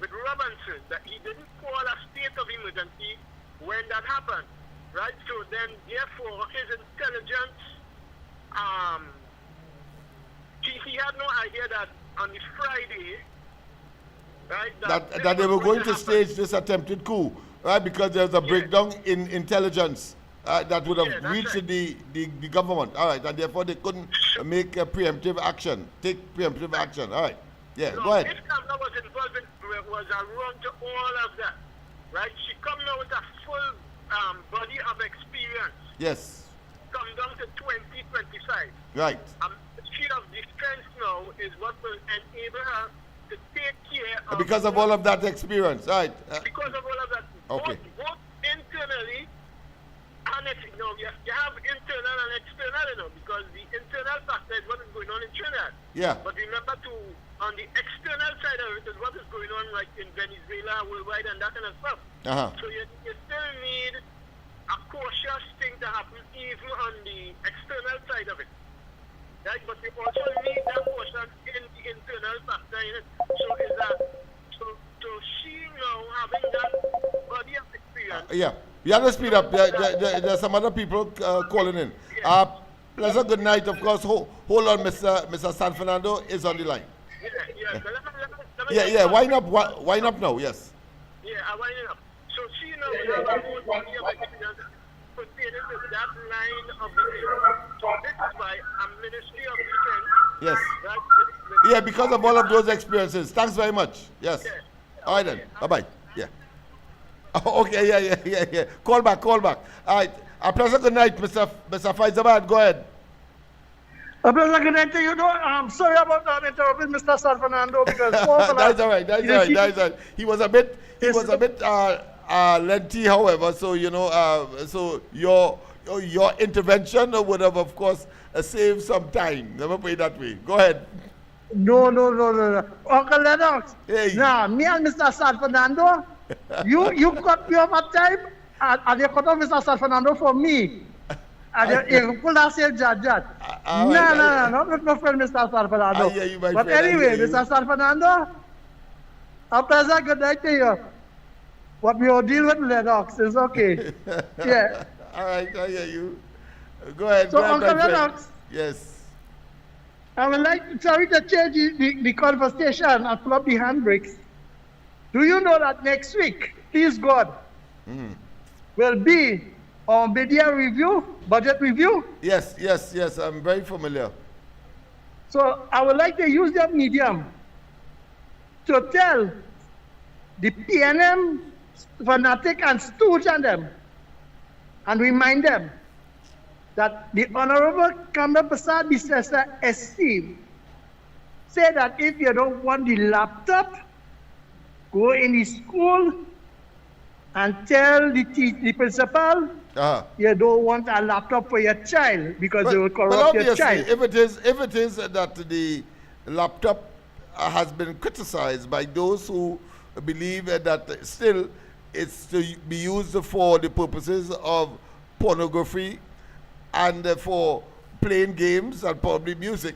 with Robinson, that he didn't call a state of emergency when that happened. Right? So then, therefore, his intelligence, he had no idea that on the Friday, right, that they were going to stage this attempted coup, right? Because there's a breakdown in intelligence that would have reached right. the government. All right, and therefore they couldn't make a preemptive action, take preemptive action. All right, yeah, no, go ahead. If Kamala was involved was around to all of that, right? She come now with a full body of experience. Yes. Come down to 2025. Right. Ministry of Defense now is what will enable her to take care of... Because of all of that experience, right? Because of all of that. Okay. Both internally and you have internal and external, because the internal factor is what is going on in Trinidad. Yeah. But remember on the external side of it is what is going on like in Venezuela, worldwide, and that kind of stuff. So you still need a cautious thing to happen even on the external side of it. Right? But you also need that caution in the internal factor in it. So is that so she now having that body of experience. Yeah. You have to speed up. There's some other people calling in. Pleasant good night, of course. Hold on, Mr. San Fernando is on the line. Yeah. Wind up now, yes. Yeah, I wind it up. So she knows have a whole body of experience pertaining to that line of the thing. So this is why a Ministry of Defense. Yes. Right, Yeah, because of all of those experiences. Thanks very much. Yes. Yeah. All right then. Bye-bye. Yeah. Okay, yeah. Call back. All right. A pleasant good night, Mr. Faizabad. Go ahead. A pleasant good night to you. I'm sorry about interrupting Mr. San Fernando because that's all right. He was a bit lengthy, however. So so your intervention would have, of course, saved some time. Never put it that way. Go ahead. No. Uncle Lennox. Hey. Nah, me and Mr. San Fernando, you cut me off at time, and you cut off Mr. San Fernando for me. And you pull that same judge. No, not my friend Mr. San Fernando. But anyway, Mr. San Fernando, a pleasant good night to you. What we all deal with Lennox is okay. Yeah. All right, I hear you. Go ahead. So, Uncle Lennox. Yes. I would like to change the conversation and pull up the handbrakes. Do you know that next week, please God, will be our media review, budget review? Yes, I'm very familiar. So I would like to use that medium to tell the PNM fanatic and stooge on them and remind them that the Honorable Kamala Prasad Bisesa esteem say that if you don't want the laptop, go in the school and tell the principal you don't want a laptop for your child because they will corrupt your child. If it is that the laptop has been criticized by those who believe that still it's to be used for the purposes of pornography and for playing games and probably music,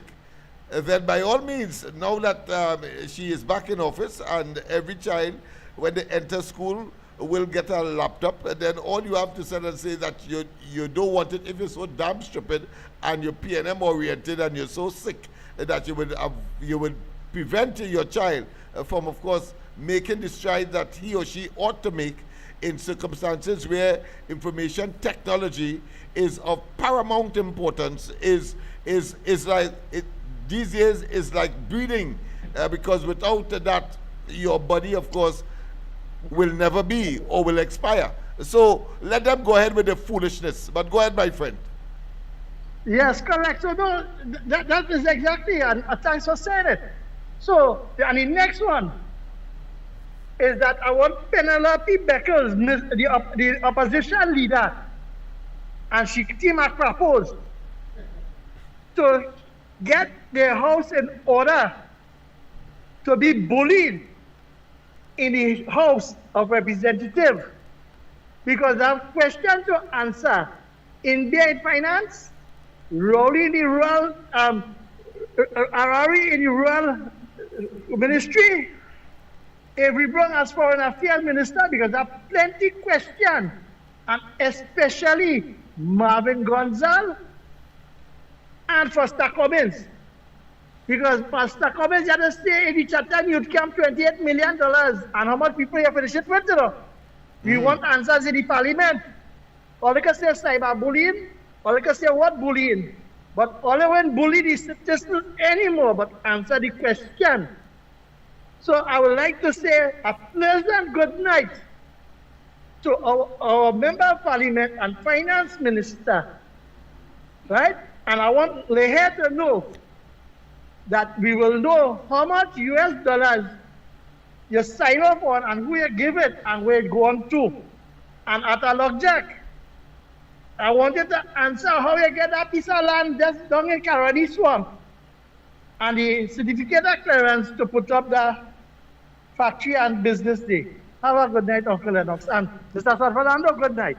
then by all means, now that she is back in office and every child, when they enter school, will get a laptop, and then all you have to say and say that you don't want it if you're so damn stupid and you're PNM oriented and you're so sick that you would prevent your child from, of course, making the stride that he or she ought to make in circumstances where information technology is of paramount importance, is like these days is like breathing, because without that your body, of course, will never be or will expire. So let them go ahead with the foolishness. But go ahead, my friend. Yes, correct. So no, that is exactly, and thanks for saying it. So, and the next one is that I want Penelope Beckles, the opposition leader, and she team had proposed to get their house in order to be bullied in the House of Representatives, because I have questions to answer. India in finance, Rowley in the rural, Harari in the rural ministry, Avery Brown as foreign affairs minister, because I have plenty questions, and especially Marvin Gonzalez and Foster Cummins. Because Pastor Cummins had to stay in the Chatham Youth Camp $28 million. And how much people you finish it with, you know? We want answers in the parliament. All they can say is cyberbullying, all they can say what bullying. But all they won't bully the citizens anymore, but answer the question. So I would like to say a pleasant good night to our member of parliament and finance minister, right? And I want Leher to know that we will know how much US dollars you sign up on and who you give it and where it go on to. And at a lockjack, I wanted to answer how you get that piece of land just down in Caroni Swamp and the certificate of clearance to put up the factory and business day. Have a good night, Uncle Lennox. And Mr. San Fernando, good night.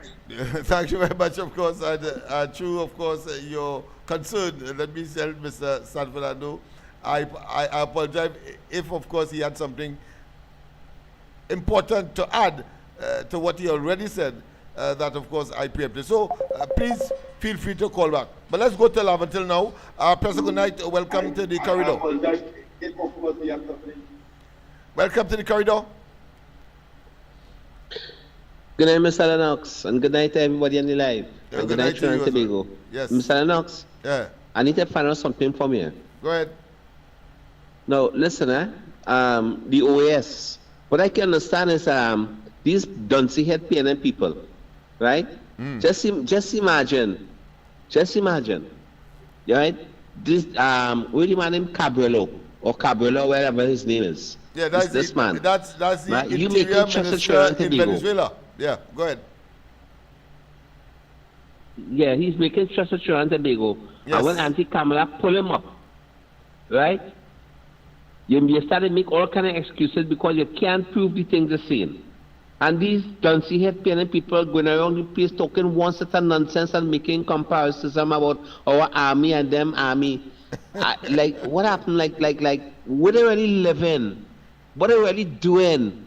Thank you very much, of course. And true, of course, your concern. Let me tell Mr. San Fernando, I apologize if, of course, he had something important to add to what he already said, that, of course, I preempted. So, please feel free to call back. But let's go till 11 till now. Pleasant good night. Welcome to the corridor. Welcome to the corridor. Good night, Mr. Lennox, and good night to everybody on the live. Yeah, and good night to Tobago. Yes. Mr. Lennox, I need to find out something from you. Go ahead. Now, listen, the OAS, what I can understand is these duncy head PNM people, right? Just imagine, right? This, what do you man named Cabrillo, or Cabrillo, wherever his name is. Yeah, that's this man. That's the right? interior minister in Venezuela. Yeah, go ahead. Yeah, he's making trust with Trinidad and Tobago. Yes. And when Auntie Kamala pull him up, right? You start to make all kind of excuses because you can't prove the things the same. And these duncy head PNM people going around the place talking one set of nonsense and making comparisons about our army and them army. Like, what happened? Like, what they really living? What they really doing?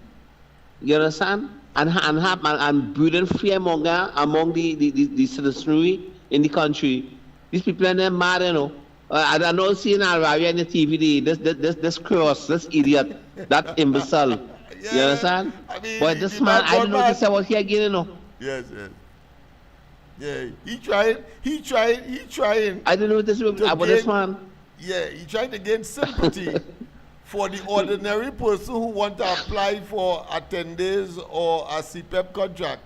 You understand? And breeding fearmonger among the citizenry in the country. These people are mad, you know. I don't see in Araria in the TV, this cross, this idiot, that imbecile. Yeah, you understand? I mean, but this man, I don't know what to say here again, you know. Yes. Yeah, he trying. I don't know what this is about this man. Yeah, he trying to gain sympathy for the ordinary person who want to apply for a 10 days or a CPEP contract.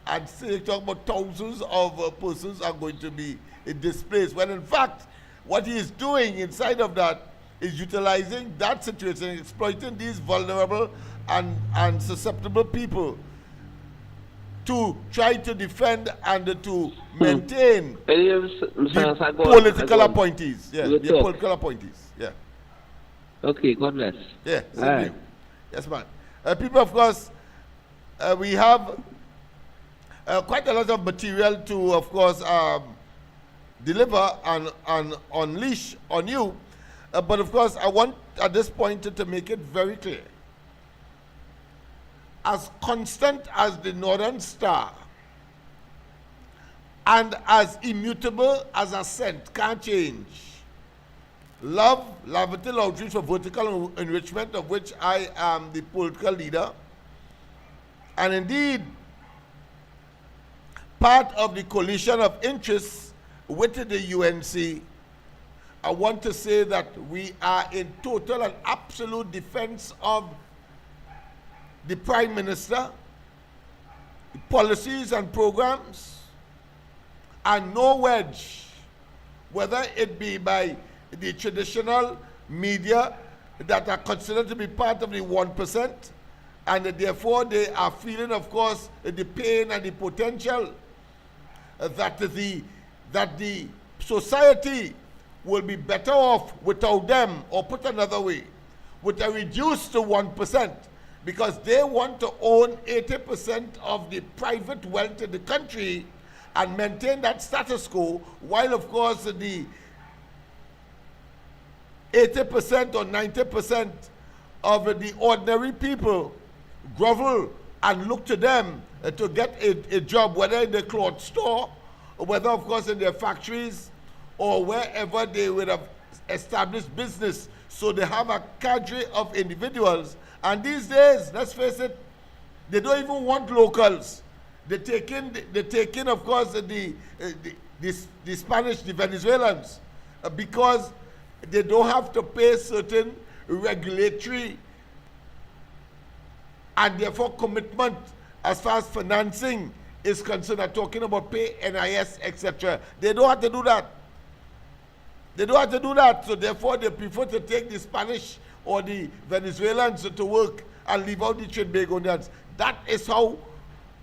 And say, talk about thousands of persons are going to be displaced. When in fact, what he is doing inside of that is utilizing that situation, exploiting these vulnerable and susceptible people to try to defend and to maintain the political appointees. Yeah, the political appointees. Yeah. Okay, God bless. Yeah, All right. Yes, man. People, of course, we have quite a lot of material to, of course, deliver and unleash on you. But, of course, I want at this point to make it very clear. As constant as the Northern Star and as immutable as a scent, can't change. Love, Lavatil Outreach for Vertical Enrichment, of which I am the political leader, and indeed part of the coalition of interests with the UNC, I want to say that we are in total and absolute defense of the Prime Minister, the policies and programs, and no wedge, whether it be by the traditional media that are considered to be part of the 1%, and therefore they are feeling, of course, the pain and the potential that the society will be better off without them, or put another way, with a reduced to 1%, because they want to own 80% of the private wealth in the country and maintain that status quo, while, of course, the 80% or 90% of the ordinary people grovel and look to them to get a job, whether in the cloth store, or whether, of course, in their factories, or wherever they would have established business. So they have a cadre of individuals. And these days, let's face it, they don't even want locals. They take in, of course, the Spanish, the Venezuelans, because they don't have to pay certain regulatory and therefore commitment as far as financing is concerned. I'm talking about pay, NIS, etc. They don't have to do that. They don't have to do that, so therefore they prefer to take the Spanish or the Venezuelans to work and leave out the Trinbagonians. That is how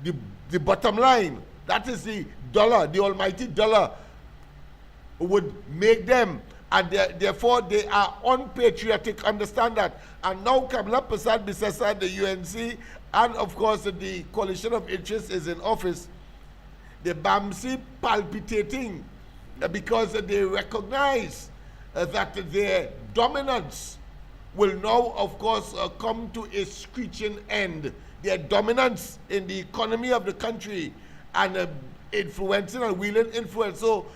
the bottom line, that is the dollar, the almighty dollar would make them, and therefore they are unpatriotic, understand that. And now Kamala Persad-Bissessar, the UNC, and of course the coalition of interests is in office. The BAMC palpitating because they recognize that their dominance will now, of course, come to a screeching end. Their dominance in the economy of the country and influencing and wielding influence. So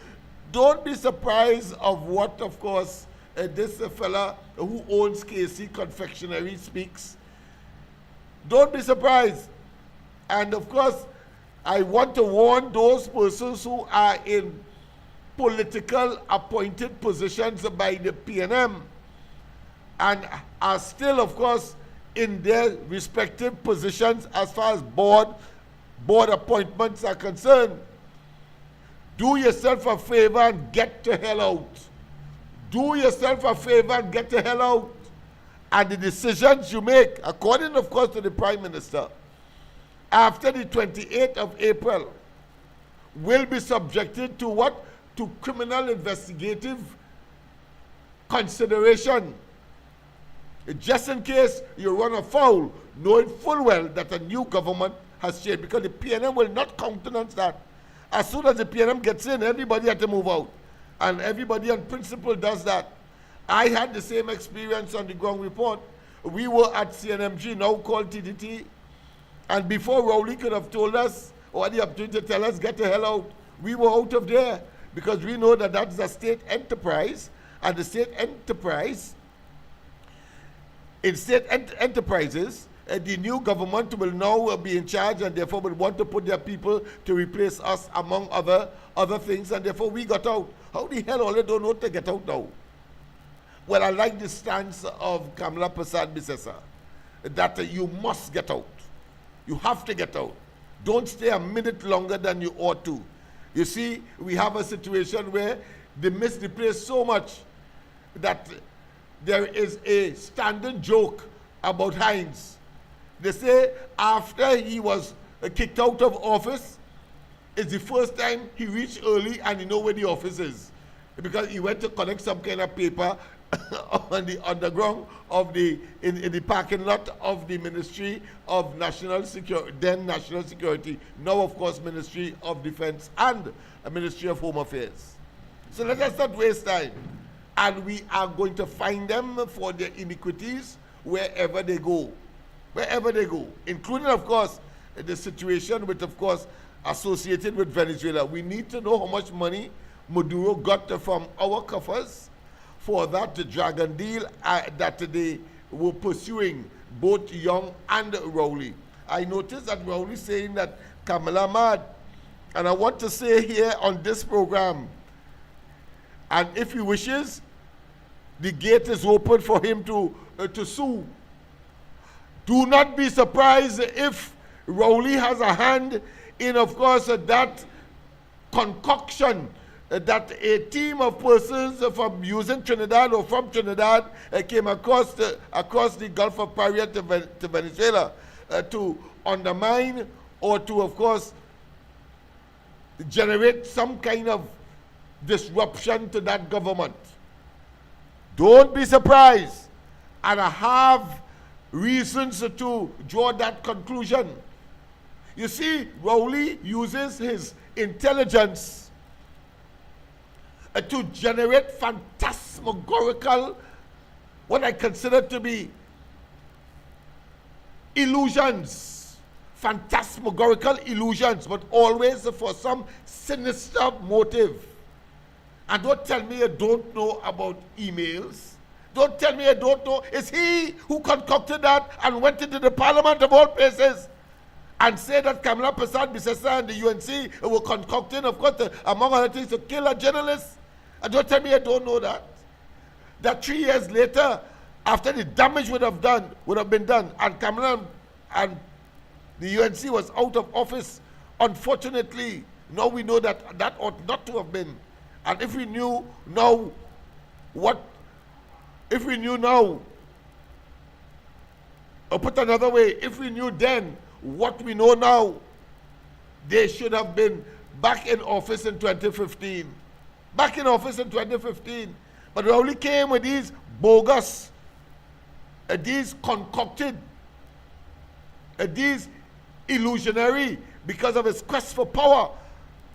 don't be surprised of what, of course, this fella who owns KC Confectionery speaks. Don't be surprised. And of course, I want to warn those persons who are in political appointed positions by the PNM and are still, of course, in their respective positions as far as board appointments are concerned. Do yourself a favor and get the hell out. Do yourself a favor and get the hell out. And the decisions you make, according, of course, to the Prime Minister, after the 28th of April, will be subjected to what? To criminal investigative consideration. Just in case you run afoul, knowing full well that a new government has changed, because the PNM will not countenance that. As soon as the PNM gets in, everybody has to move out. And everybody on principle does that. I had the same experience on the ground report. We were at CNMG, now called TDT, and before Rowley could have told us, or had the opportunity to tell us, get the hell out, we were out of there, because we know that that's a state enterprise, and the state enterprise, in state enterprises, the new government will now be in charge, and therefore will want to put their people to replace us, among other things, and therefore we got out. How the hell all they don't know to get out now? Well, I like the stance of Kamala Persad-Bissessar, that you must get out. You have to get out. Don't stay a minute longer than you ought to. You see, we have a situation where they miss the place so much that there is a standing joke about Hines. They say after he was kicked out of office, it's the first time he reached early and he know where the office is. Because he went to collect some kind of paper on the underground of in the parking lot of the Ministry of National Security, then National Security, now of course Ministry of Defense and Ministry of Home Affairs. So let us not waste time. And we are going to find them for their iniquities wherever they go. Wherever they go. Including, of course, the situation with, of course, associated with Venezuela. We need to know how much money Maduro got from our coffers for that dragon deal that they were pursuing, both Young and Rowley. I noticed that Rowley saying that Kamala mad. And I want to say here on this program, and if he wishes, the gate is open for him to sue. Do not be surprised if Rowley has a hand in, of course, that concoction that a team of persons from using Trinidad or from Trinidad came across the Gulf of Paria to Venezuela to undermine or to, of course, generate some kind of disruption to that government. Don't be surprised, and I have reasons to draw that conclusion. You see, Rowley uses his intelligence to generate phantasmagorical, what I consider to be illusions, phantasmagorical illusions, but always for some sinister motive. And don't tell me you don't know about emails. Don't tell me you don't know. It's he who concocted that and went into the parliament of all places and said that Kamala Persad-Bissessar and the UNC were concocting, of course, among other things, to kill a journalist. And don't tell me you don't know that. That 3 years later, after the damage would have been done, and Kamala and the UNC was out of office, unfortunately, now we know that that ought not to have been. And if we knew now or put another way, if we knew then what we know now, they should have been back in office in 2015. Back in office in 2015. But they only came with these bogus, these concocted, these illusionary, because of his quest for power.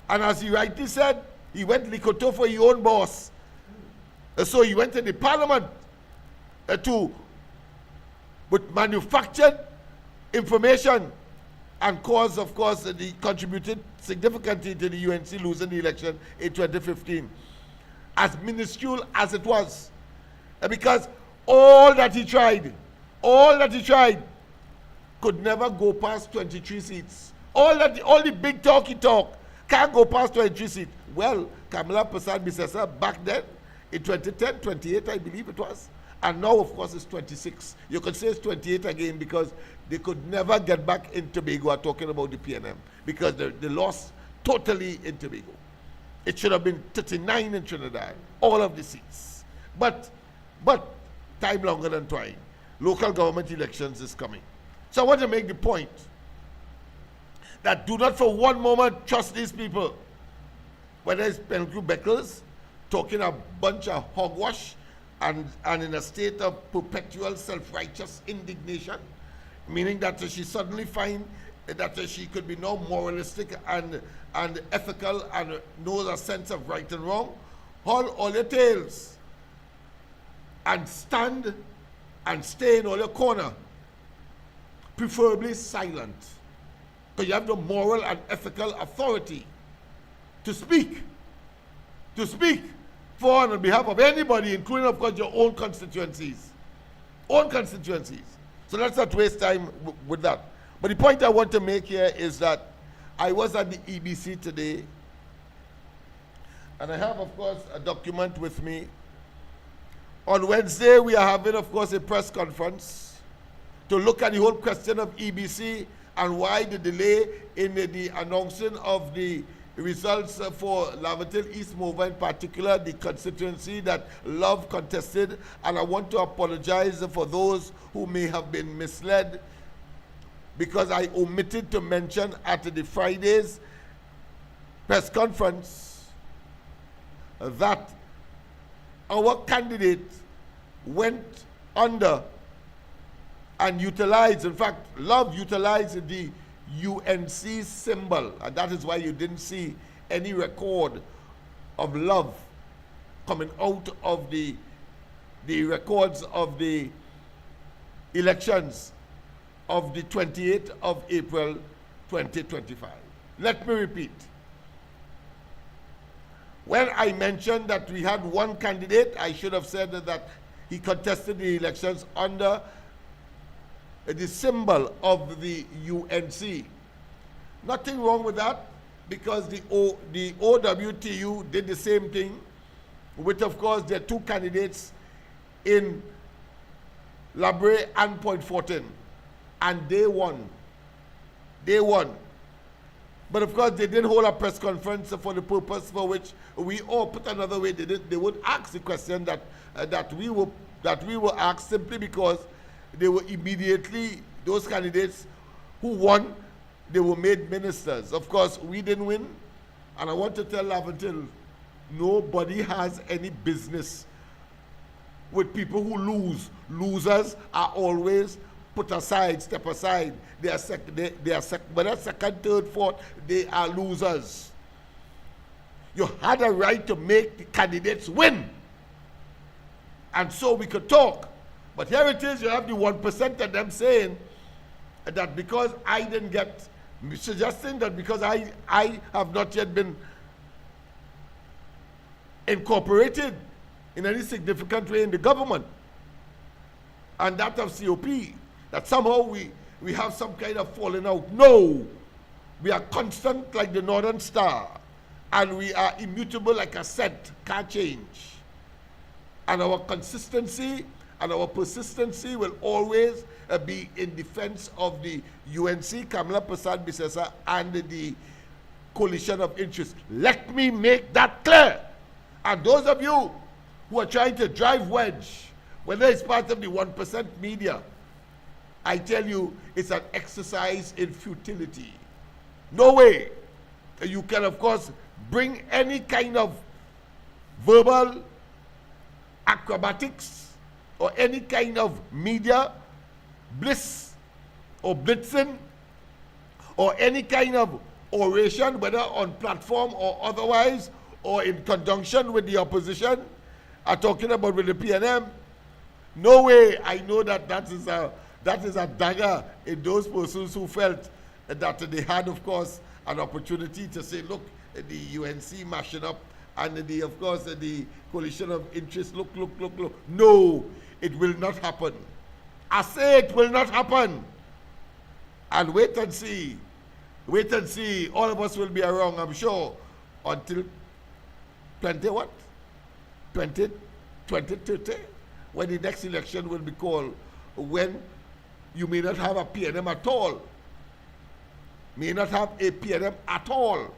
And as he rightly said, he went Likoto for his own boss. So he went to the parliament with manufactured information and caused, of course, contributed significantly to the UNC losing the election in 2015. As minuscule as it was. Because all that he tried could never go past 23 seats. All the big talk he talked can't go past 23 seats. Well, Kamala Persad-Bissessar back then, in 2010, 28 I believe it was, and now of course it's 26. You could say it's 28 again because they could never get back in Tobago. I'm talking about the PNM, because they lost totally in Tobago. It should have been 39 in Trinidad, all of the seats. But time longer than twine. Local government elections is coming. So I want to make the point that do not for one moment trust these people. Whether it's Penku Beckles talking a bunch of hogwash and in a state of perpetual self-righteous indignation, meaning that she suddenly finds that she could be no moralistic and ethical and knows a sense of right and wrong, haul all your tails and stand and stay in all your corner, preferably silent, because you have the moral and ethical authority to speak for and on behalf of anybody, including, of course, your own constituencies. So let's not waste time with that. But the point I want to make here is that I was at the EBC today, and I have, of course, a document with me. On Wednesday, we are having, of course, a press conference to look at the whole question of EBC and why the delay in the announcing of the results for Laventille East Mova in particular, the constituency that Love contested, and I want to apologize for those who may have been misled because I omitted to mention at the Friday's press conference that our candidate went under and utilized, in fact, Love utilized the UNC symbol, and that is why you didn't see any record of Love coming out of the records of the elections of the 28th of April 2025. Let me repeat. When I mentioned that we had one candidate, I should have said that he contested the elections under the symbol of the UNC. Nothing wrong with that, because the OWTU did the same thing with, of course, their two candidates in Labre and Point Fortin, and they won. They won. But of course, they didn't hold a press conference for the purpose for which we all put another way. They would ask the question that we were asked, simply because they were immediately, those candidates who won, they were made ministers. Of course, we didn't win, and I want to tell Laventille, nobody has any business with people who lose. Losers are always put aside, step aside. They are whether second, third, fourth, they are losers. You had a right to make the candidates win, and so we could talk. But here it is, you have the 1% of them saying that because I didn't get, suggesting that because I have not yet been incorporated in any significant way in the government, and that of COP, that somehow we have some kind of falling out. No, we are constant like the Northern Star, and we are immutable like a set, can't change. And our consistency and our persistency will always be in defense of the UNC, Kamala Prasad Bisesa, and the coalition of interest. Let me make that clear. And those of you who are trying to drive wedge, whether it's part of the 1% media, I tell you, it's an exercise in futility. No way. You can, of course, bring any kind of verbal acrobatics or any kind of media bliss or blitzing or any kind of oration, whether on platform or otherwise, or in conjunction with the opposition, are talking about with the PNM. No way. I know that is a dagger in those persons who felt that they had, of course, an opportunity to say, look, the UNC mashing up, and of course, the coalition of interest, look. No, it will not happen. I say it will not happen. And wait and see. Wait and see. All of us will be around, I'm sure, until 2030, when the next election will be called, when you may not have a PNM at all. May not have a PNM at all.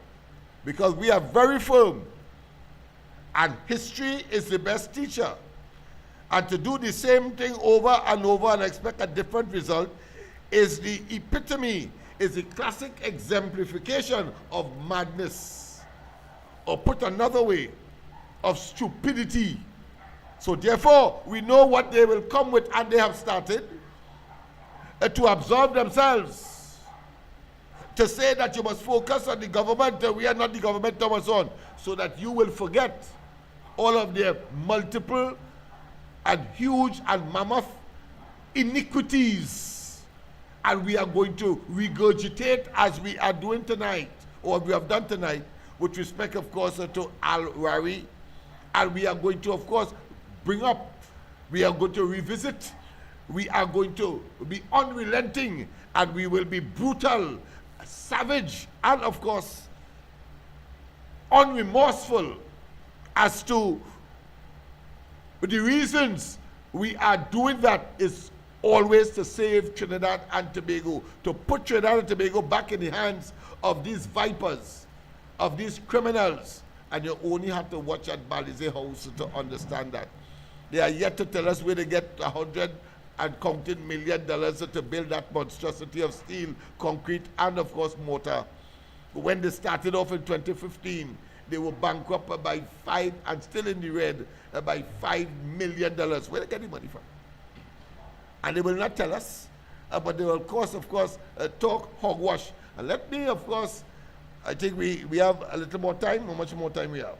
Because we are very firm. And history is the best teacher. And to do the same thing over and over and expect a different result is the epitome, is the classic exemplification of madness. Or put another way, of stupidity. So therefore, we know what they will come with, and they have started to absolve themselves. To say that you must focus on the government, we are not the government, and so on, so that you will forget all of their multiple and huge and mammoth iniquities. And we are going to regurgitate, as we are doing tonight, or we have done tonight, with respect, of course, to Al-Rari. And we are going to, of course, bring up, we are going to revisit, we are going to be unrelenting, and we will be brutal, savage, and of course, unremorseful as to the reasons we are doing that is always to save Trinidad and Tobago, to put Trinidad and Tobago back in the hands of these vipers of these criminals, and you only have to watch at Balize House to understand that. They are yet to tell us where they get $100 and counting $1 million to build that monstrosity of steel, concrete, and of course mortar. When they started off in 2015, they were bankrupt by and still in the red, by $5 million. Where they get the money from? And they will not tell us, but they will of course, talk hogwash. And let me, of course, I think we have a little more time. How much more time we have?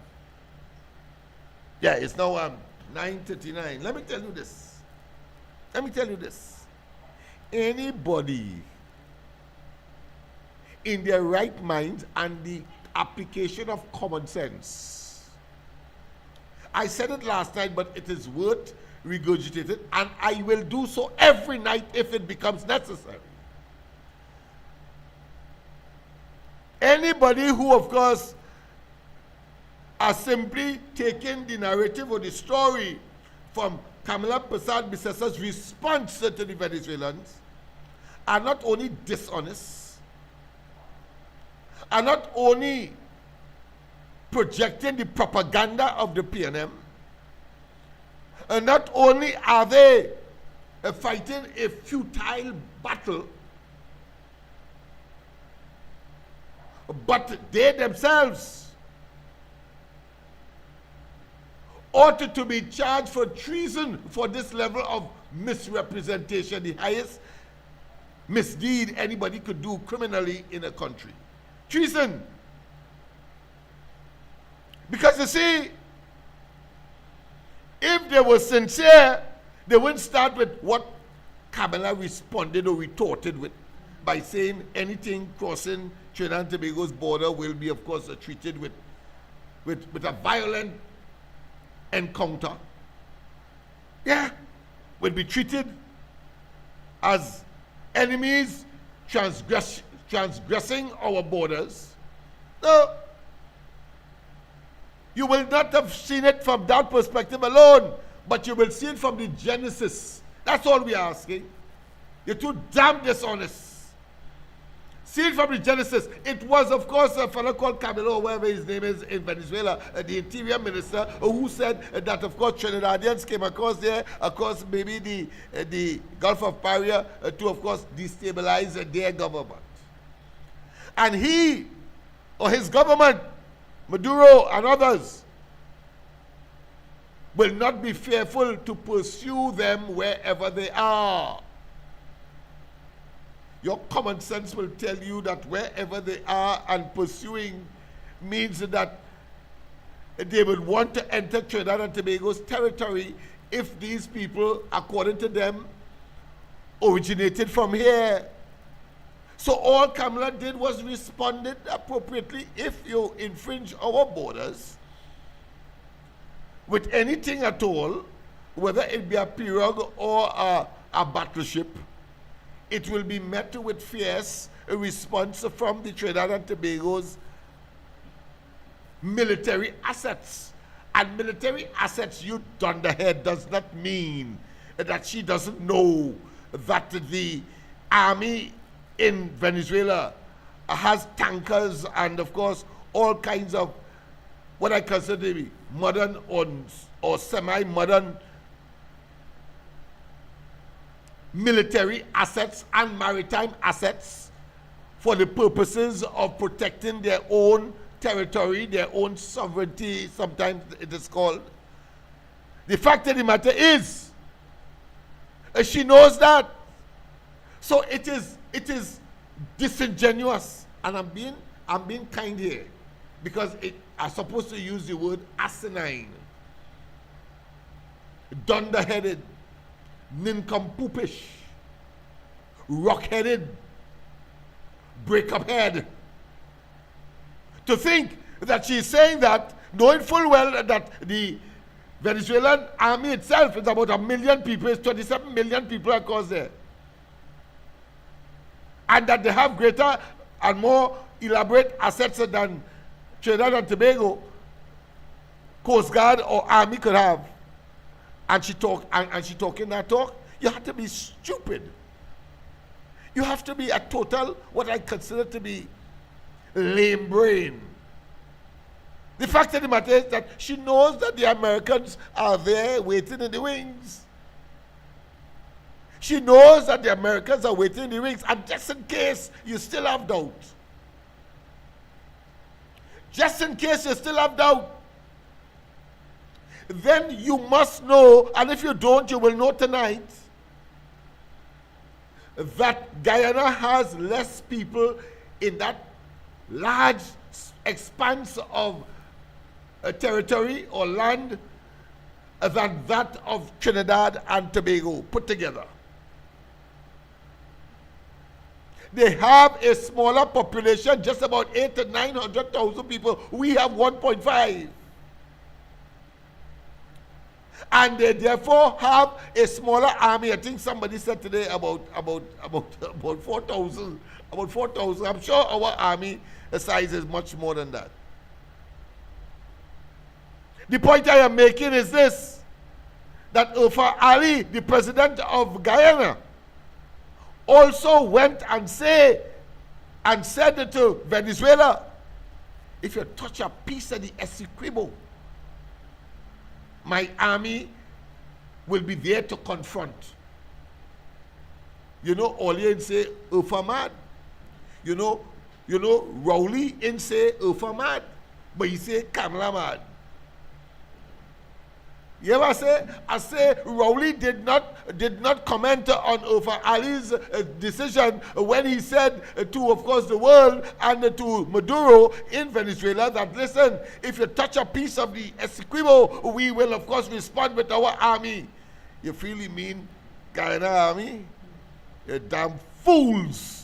Yeah, it's now 9:39. Let me tell you this. Anybody in their right mind and the application of common sense. I said it last night, but it is worth regurgitating, and I will do so every night if it becomes necessary. Anybody who, of course, are simply taking the narrative or the story from Kamala Prasad Bissasa's response to the Venezuelans are not only dishonest, are not only projecting the propaganda of the PNM, and not only are they fighting a futile battle, but they themselves ought to be charged for treason for this level of misrepresentation, the highest misdeed anybody could do criminally in a country. Treason. Because you see, if they were sincere, they wouldn't start with what Kamala responded or retorted with by saying anything crossing Trinidad and Tobago's border will be, of course, treated with a violent encounter. Yeah, will be treated as enemies transgressing our borders. No, you will not have seen it from that perspective alone, but you will see it from the genesis. That's all we are asking. You're too damn dishonest. See it from the genesis. It was, of course, a fellow called Camilo, or whatever his name is, in Venezuela, the interior minister, who said that, of course, Trinidadians came across there, across maybe the Gulf of Paria, to, of course, destabilize their government. And he, or his government, Maduro and others, will not be fearful to pursue them wherever they are. Your common sense will tell you that wherever they are and pursuing means that they would want to enter Trinidad and Tobago's territory if these people, according to them, originated from here. So all Kamala did was responded appropriately. If you infringe our borders with anything at all, whether it be a pirogue or a battleship, it will be met with fierce response from the Trinidad and Tobago's military assets. And military assets, you dunderhead, does not mean that she doesn't know that the army in Venezuela has tankers and, of course, all kinds of what I consider to be modern or semi-modern military assets and maritime assets for the purposes of protecting their own territory, their own sovereignty, sometimes it is called. The fact of the matter is, she knows that. So it is disingenuous, and I'm being kind here, because I'm supposed to use the word asinine, dunderheaded, nincompoopish, rock-headed, break-up head, to think that she's saying that, knowing full well that the Venezuelan army itself is about 1 million people, it's 27 million people across there, and that they have greater and more elaborate assets than Trinidad and Tobago Coast Guard or army could have. And she talking that talk. You have to be stupid. You have to be a total, what I consider to be lame brain, The fact of the matter is that she knows that the Americans are there waiting in the wings. She knows that the Americans are waiting in the wings, and just in case you still have doubt, then you must know, and if you don't, you will know tonight, that Guyana has less people in that large expanse of territory or land than that of Trinidad and Tobago put together. They have a smaller population, just about 800,000 to 900,000 people. We have 1.5. And they therefore have a smaller army. I think somebody said today about 4,000. About 4,000. I'm sure our army size is much more than that. The point I am making is this, that Irfan Ali, the president of Guyana, also went and said to Venezuela, if you touch a piece of the Essequibo, my army will be there to confront. You know, Oli in say Irfan. You know, Rowley in say Irfan, but he say Kamala mad. You ever say? I say Rowley did not comment on Irfan Ali's decision when he said to, of course, the world and to Maduro in Venezuela that, listen, if you touch a piece of the Essequibo, we will, of course, respond with our army. You feel he mean Guyana army? You damn fools.